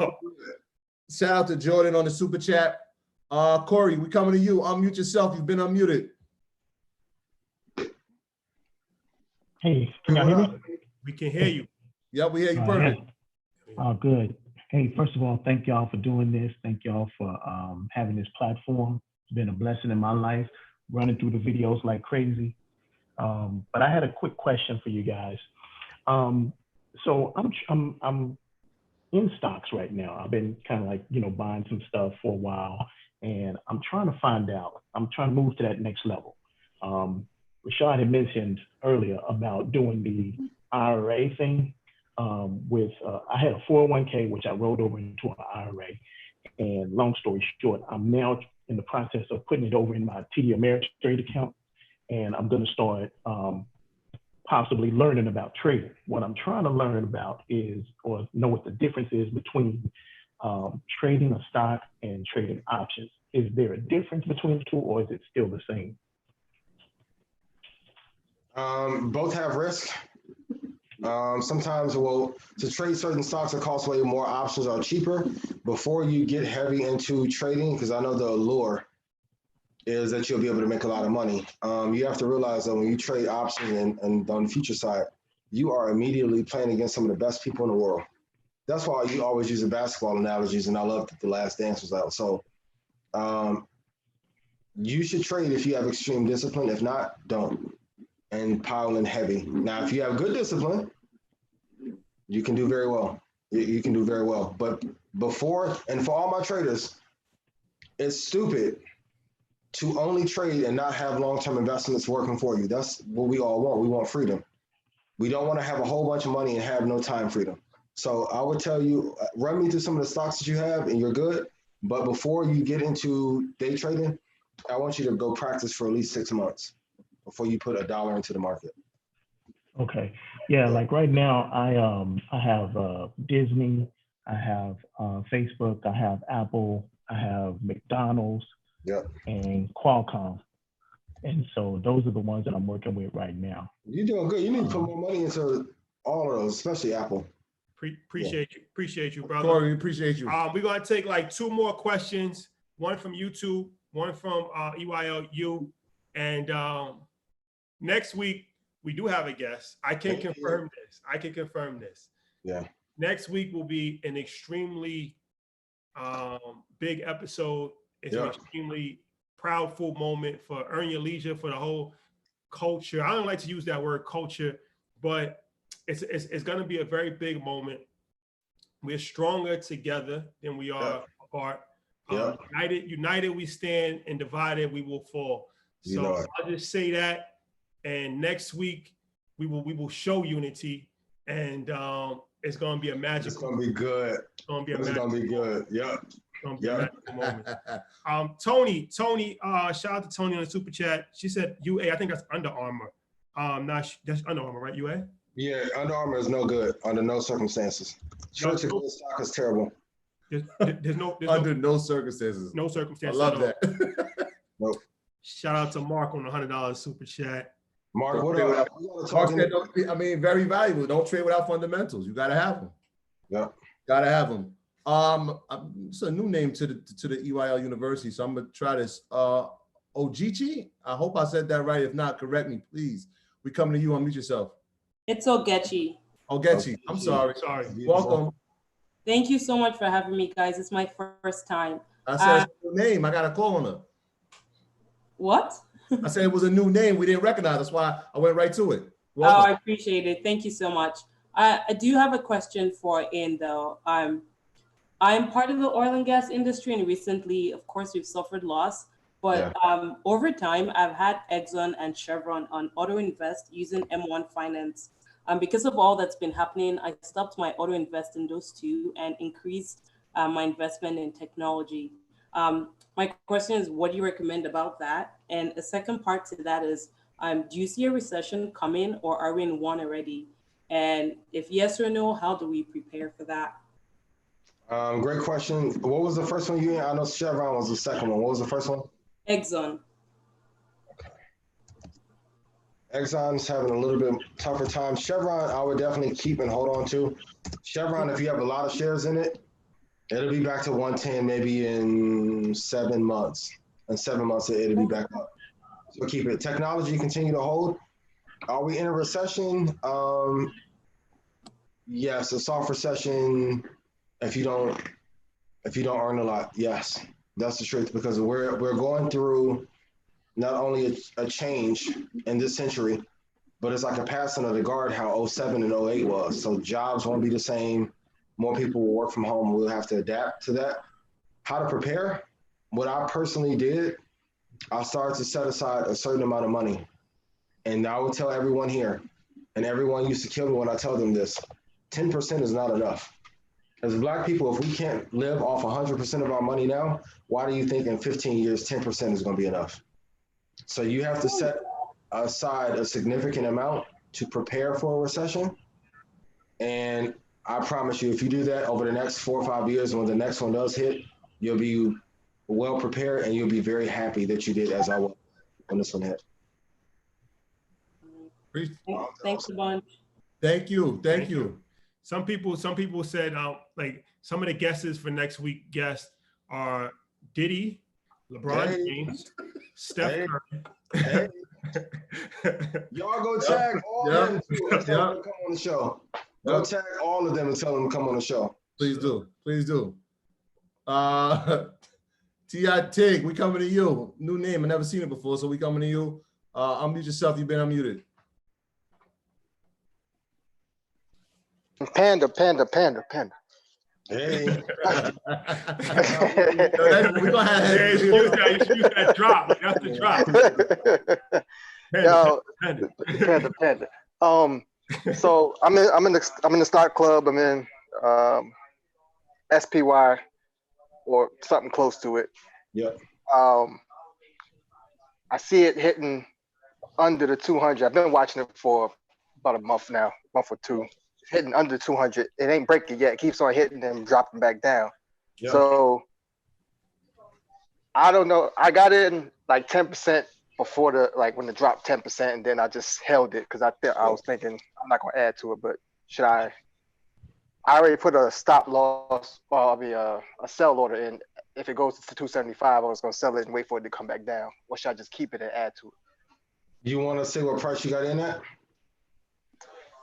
Shout out to Jordan on the super chat. Corey, we coming to you. Unmute yourself. You've been unmuted. Hey, can y'all hear me? We can hear you. Yeah, we hear you perfect. Oh, good. Hey, first of all, thank y'all for doing this. Thank y'all for having this platform. It's been a blessing in my life, running through the videos like crazy. But I had a quick question for you guys. So I'm in stocks right now. I've been kind of like, buying some stuff for a while, and I'm trying to find out. I'm trying to move to that next level. Rashad had mentioned earlier about doing the IRA thing. I had a 401k, which I rolled over into an IRA. And long story short, I'm now in the process of putting it over in my TD Ameritrade account. And I'm going to start possibly learning about trading. What I'm trying to learn about or know what the difference is between trading a stock and trading options. Is there a difference between the two, or is it still the same? Both have risk. Sometimes, to trade certain stocks, it costs way more. Options are cheaper. Before you get heavy into trading, because I know the allure is that you'll be able to make a lot of money. You have to realize that when you trade options and on the future side, you are immediately playing against some of the best people in the world. That's why you always use the basketball analogies, and I love that The Last Dance was out. So you should trade if you have extreme discipline. If not, don't. And pile in heavy. Now, if you have good discipline, you can do very well. You can do very well. But for all my traders, it's stupid to only trade and not have long-term investments working for you. That's what we all want. We want freedom. We don't want to have a whole bunch of money and have no time freedom. So I would tell you, run me through some of the stocks that you have and you're good. But before you get into day trading, I want you to go practice for at least 6 months before you put $1 into the market. Okay. Yeah, like right now, I have Disney, I have Facebook, I have Apple, I have McDonald's, and Qualcomm. And so those are the ones that I'm working with right now. You're doing good. You need to put more money into all of those, especially Apple. Appreciate you, brother. Corey, appreciate you. We're gonna take like 2 more questions. One from YouTube, one from EYLU, and next week we do have a guest. I can confirm this. Yeah. Next week will be an extremely big episode. It's an extremely proudful moment for Earn Your Leisure, for the whole culture. I don't like to use that word culture, but it's going to be a very big moment. We're stronger together than we are apart. United we stand, and divided we will fall. So I'll just say that. And next week we will show unity, and it's going to be a magical. It's going to be good. It's going to be a magical. It's going to be good. Yeah. Tony, shout out to Tony on the super chat. She said UA. I think that's Under Armour. That's Under Armour, right? UA. Yeah, Under Armour is no good under no circumstances. Short stock is terrible. There's under no circumstances. No circumstances. I love that. Nope. Shout out to Mark on the $100 super chat. Mark, very valuable. Don't trade without fundamentals. You gotta have them. Yeah, gotta have them. It's a new name to the EYL University, so I'm gonna try this. Ogechi. I hope I said that right. If not, correct me, please. We coming to you. Unmute yourself. It's Ogechi. Ogechi. I'm sorry. Welcome. Thank you so much for having me, guys. It's my first time. I said her name. I got a call on her. What? I said it was a new name. We didn't recognize. That's why I went right to it. Welcome. Oh, I appreciate it. Thank you so much. I do have a question for Ian, though. I'm part of the oil and gas industry, and recently, of course, we've suffered loss. But over time, I've had Exxon and Chevron on auto invest using M1 Finance. Because of all that's been happening, I stopped my auto invest in those two and increased my investment in technology. My question is, what do you recommend about that? And a second part to that is, do you see a recession coming, or are we in one already? And if yes or no, how do we prepare for that? Great question. What was the first one you had? I know Chevron was the second one. What was the first one? Exxon. Okay. Exxon's having a little bit tougher time. Chevron, I would definitely keep and hold on to. Chevron, if you have a lot of shares in it, it'll be back to 110 maybe in 7 months. In 7 months, it'll be back up. So keep it. Technology, continue to hold. Are we in a recession? Yes, a soft recession. If you don't earn a lot, yes, that's the truth, because we're going through not only a change in this century, but it's like a passing of the guard how 07 and 08 was. So jobs won't be the same. More people will work from home. We'll have to adapt to that. How to prepare? What I personally did, I started to set aside a certain amount of money. And I would tell everyone here, and everyone used to kill me when I tell them this, 10% is not enough. As Black people, if we can't live off 100% of our money now, why do you think in 15 years, 10% is going to be enough? So you have to set aside a significant amount to prepare for a recession. And I promise you, if you do that over the next 4 or 5 years, when the next one does hit, you'll be well prepared and you'll be very happy that you did as I was when this one hit. Thanks a bunch. Thank you. Thank you. Some people said like some of the guesses for next week guests are Diddy, LeBron James, Steph Curry. Y'all go tag all of them too and tell them to come on the show. Go tag all of them and tell them to come on the show. Please do. Please do. T.I. Tig, we coming to you. New name. I never seen it before, so we coming to you. Unmute yourself. You've been unmuted. Panda. Hey. We're gonna have you use that drop. That's the drop. Yo, Panda. So I'm in the stock club. I'm in SPY or something close to it. Yep. I see it hitting under the 200. I've been watching it for about a month now, month or two. It's hitting under 200. It ain't breaking yet. It keeps on hitting and dropping back down. Yep. So I don't know. I got in like 10% before when it dropped 10%, and then I just held it because I was thinking I'm not gonna add to it, but should I? I already put a stop loss, a sell order in. If it goes to 275, I was gonna sell it and wait for it to come back down. Or should I just keep it and add to it? You want to say what price you got in at?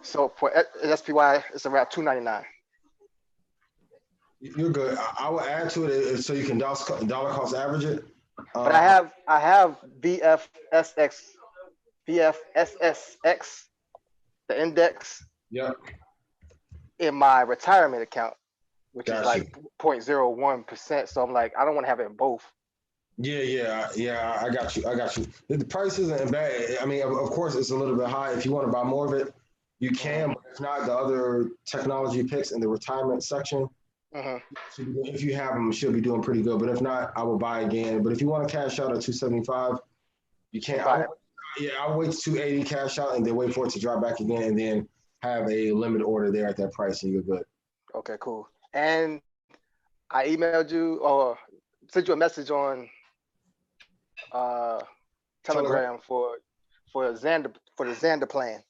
So for SPY, it's around 299. You're good. I will add to it so you can dollar cost average it. But I have VFSX, the index. Yep. In my retirement account, which is like 0.01%. So I'm like, I don't want to have it in both. Yeah. I got you. The price isn't bad. I mean, of course, it's a little bit high. If you want to buy more of it, you can. But if not, the other technology picks in the retirement section, if you have them, she'll be doing pretty good. But if not, I will buy again. But if you want to cash out at 275, you can't. I'll wait to 280 cash out and then wait for it to drop back again and then have a limit order there at that price and you're good. Okay, cool. And I emailed you or sent you a message on Telegram for the Xander plan.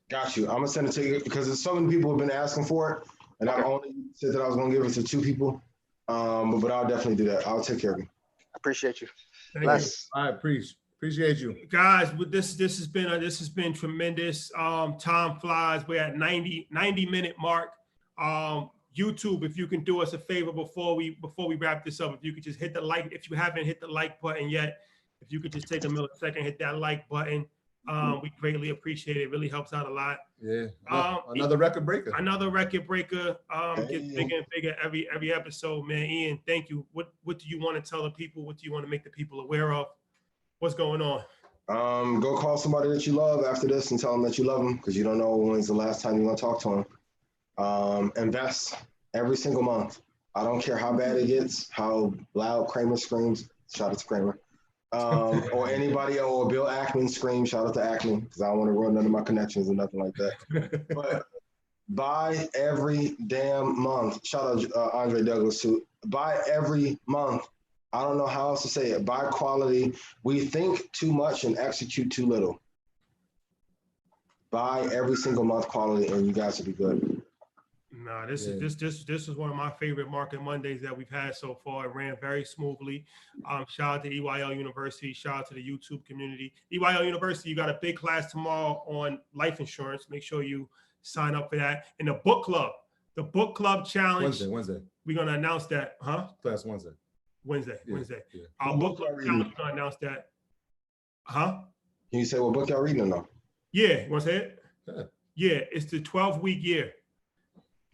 Got you. I'm gonna send it to you because there's so many people who've been asking for it, and I only said that I was gonna give it to 2 people. But I'll definitely do that. I'll take care of you. Appreciate you. Thank you. I appreciate you, guys. With this has been tremendous. Time flies. We're at 90-minute mark. YouTube, if you can do us a favor before we wrap this up, if you could just hit the like. If you haven't hit the like button yet, if you could just take a millisecond, hit that like button. We greatly appreciate it. It really helps out a lot. Yeah. Another record breaker. Gets bigger and bigger every episode, man. Ian, thank you. What do you want to tell the people? What do you want to make the people aware of? What's going on? Go call somebody that you love after this and tell them that you love them because you don't know when's the last time you're going to talk to them. Invest every single month. I don't care how bad it gets, how loud Kramer screams. Shout out to Kramer. Or anybody, or Bill Ackman screams. Shout out to Ackman because I don't want to ruin none of my connections or nothing like that. But buy every damn month. Shout out Andre Douglas too. Buy every month. I don't know how else to say it. Buy quality. We think too much and execute too little. Buy every single month quality, and you guys will be good. Nah, this is one of my favorite Market Mondays that we've had so far. It ran very smoothly. Shout out to EYL University. Shout out to the YouTube community. EYL University, you got a big class tomorrow on life insurance. Make sure you sign up for that. And the book club challenge. Wednesday. We're gonna announce that, huh? Class Wednesday. Wednesday. Yeah. Our book club challenge. We're gonna announce that, huh? Can you say what book y'all reading or no? Yeah, you want to say it? Yeah. Yeah, it's the 12-week year.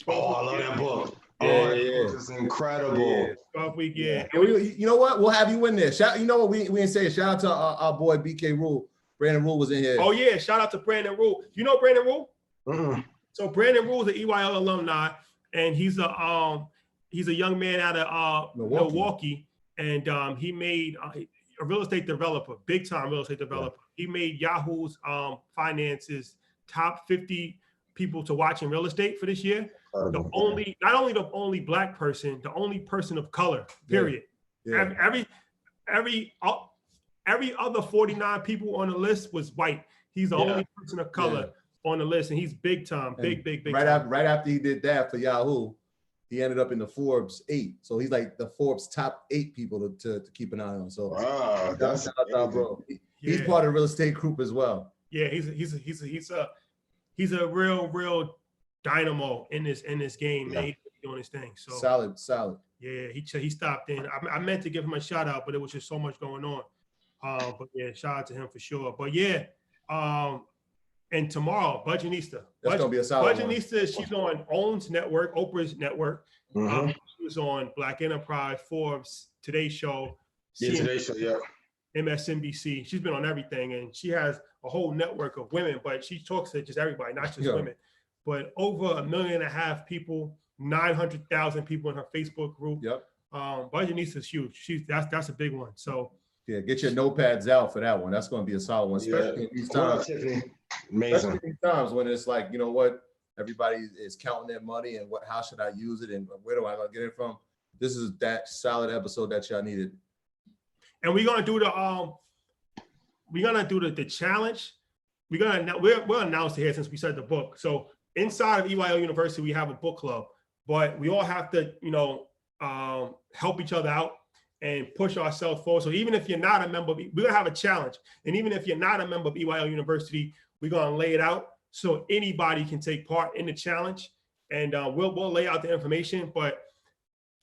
Oh, I love that book. Yeah, Oh, that yeah. book is incredible. 12-week year. Yeah, you know what? We'll have you in there. You know what? We didn't say it. Shout out to our boy BK Rule. Brandon Rule was in here. Oh yeah, shout out to Brandon Rule. You know Brandon Rule? So Brandon Rule is an EYL alumni, and he's a young man out of Milwaukee, and he made a real estate developer, big time real estate developer. Yeah. He made Yahoo's finances top 50 people to watch in real estate for this year. Not only the only black person, the only person of color. Period. Yeah. Every other 49 people on the list was white. He's the only person of color on the list, and he's big time, big right time. Right after he did that for Yahoo, he ended up in the Forbes 8. So he's like the Forbes top 8 people to keep an eye on. So that's bro. He's part of the real estate group as well. Yeah, he's a real dynamo in this game. Man. He's doing his thing. So solid. Yeah, he stopped in. I meant to give him a shout out, but it was just so much going on. But yeah, shout out to him for sure. But yeah, and tomorrow, Budgetnista. That's gonna be a solid Budgetnista, she's on OWN's network, Oprah's network. She was on Black Enterprise, Forbes, Today Show. Today Show, yeah. MSNBC. She's been on everything, and she has a whole network of women, but she talks to just everybody, not just women. But over 1.5 million people, 900,000 people in her Facebook group. Yep. Budgetnista is huge. That's a big one. So yeah, get your notepads out for that one. That's going to be a solid one, especially in these times. Amazing. Especially in these times when it's like, you know what, everybody is counting their money and how should I use it and where do I get it from? This is that solid episode that y'all needed. And we're gonna do the challenge. We'll announce it here since we said the book. So inside of EYL University, we have a book club, but we all have to, help each other out and push ourselves forward. So even if you're not a member, we're gonna have a challenge. And even if you're not a member of EYL University, we're gonna lay it out so anybody can take part in the challenge. And we'll lay out the information, but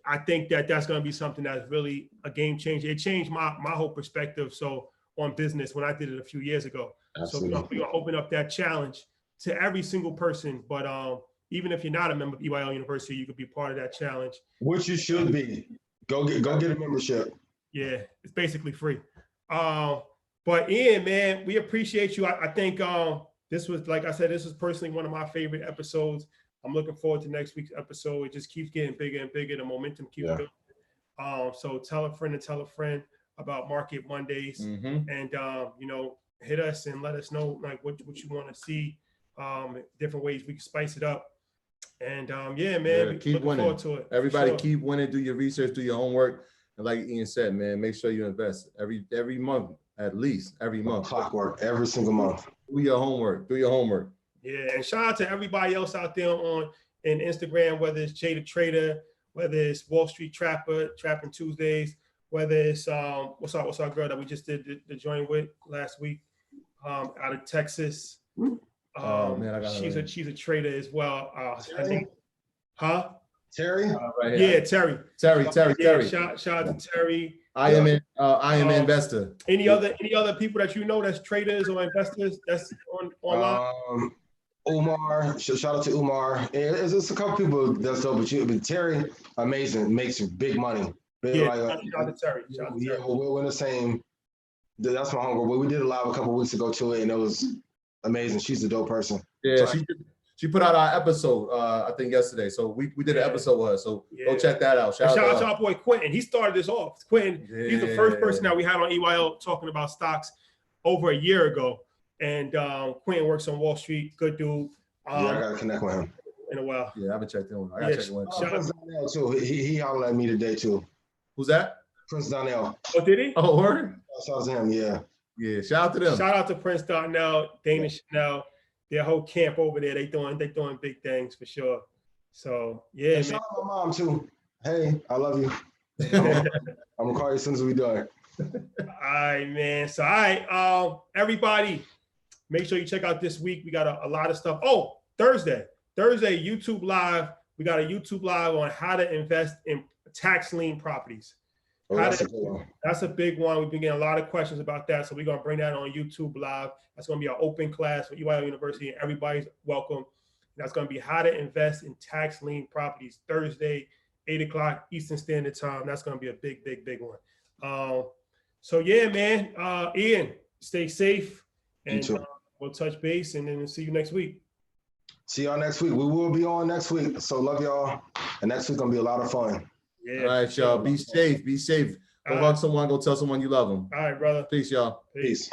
I think that's going to be something that's really a game changer. It changed my whole perspective. So on business when I did it a few years ago. Absolutely. So we're going to open up that challenge to every single person. But even if you're not a member of EYL University, you could be part of that challenge. Which you should be. Go get a membership. Yeah, it's basically free. But Ian, man, we appreciate you. I think this was, like I said, this was personally one of my favorite episodes. I'm looking forward to next week's episode. It just keeps getting bigger and bigger. The momentum keeps building. So tell a friend about Market Mondays, and hit us and let us know like what you want to see, different ways we can spice it up. And man, keep winning. Forward to it. Everybody keep winning. Do your research, do your homework, and like Ian said, man, make sure you invest every month, at least every month. Clockwork every single month. Do your homework. Yeah, and shout out to everybody else out there in Instagram, whether it's Jay the Trader, whether it's Wall Street Trapper, Trapping Tuesdays, whether it's what's our girl that we just did the joint with last week, out of Texas. She's a trader as well. I think, Terry? Yeah, Terry. Terry. Shout out to Terry. I am an investor. Any other people that you know that's traders or investors that's online? Umar, shout out to Umar. It's a couple people that's dope, but Terry, amazing, makes big money. Shout out to Terry. We're in the same. That's my homegirl. We did a live a couple weeks ago to it, and it was amazing. She's a dope person. Yeah, she put out our episode, I think yesterday. So we did an episode with her. So go check that out. Shout out to our boy Quentin. He started this off. Quentin, he's the first person that we had on EYL talking about stocks over a year ago. And Quentin works on Wall Street. Good dude. I gotta connect with him in a while. Yeah, I haven't checked in. I gotta check in. Prince Donnell too. He hollered at me today too. Who's that? Prince Donnell. Oh, did he? Oh, word. Shout out to him. Yeah. Shout out to them. Shout out to Prince Donnell, Dana Chanel, their whole camp over there. They doing big things for sure. So yeah. And shout out to my mom too. Hey, I love you. I'm gonna call you as soon as we done. All right, man. So everybody. Make sure you check out this week. We got a lot of stuff. Oh, Thursday, YouTube Live. We got a YouTube Live on how to invest in tax lien properties. Oh, that's a big one. We've been getting a lot of questions about that. So we're going to bring that on YouTube Live. That's going to be our open class for EYL University. Everybody's welcome. That's going to be how to invest in tax lien properties, Thursday, 8 o'clock Eastern Standard Time. That's going to be a big, big, big one. So yeah, man, Ian, stay safe, and we'll touch base, and then we'll see you next week. See y'all next week. We will be on next week. So love y'all. And next week gonna be a lot of fun. Yeah. All right, y'all. Be safe. Be safe. Go hug someone. Go tell someone you love them. All right, brother. Peace, y'all. Peace.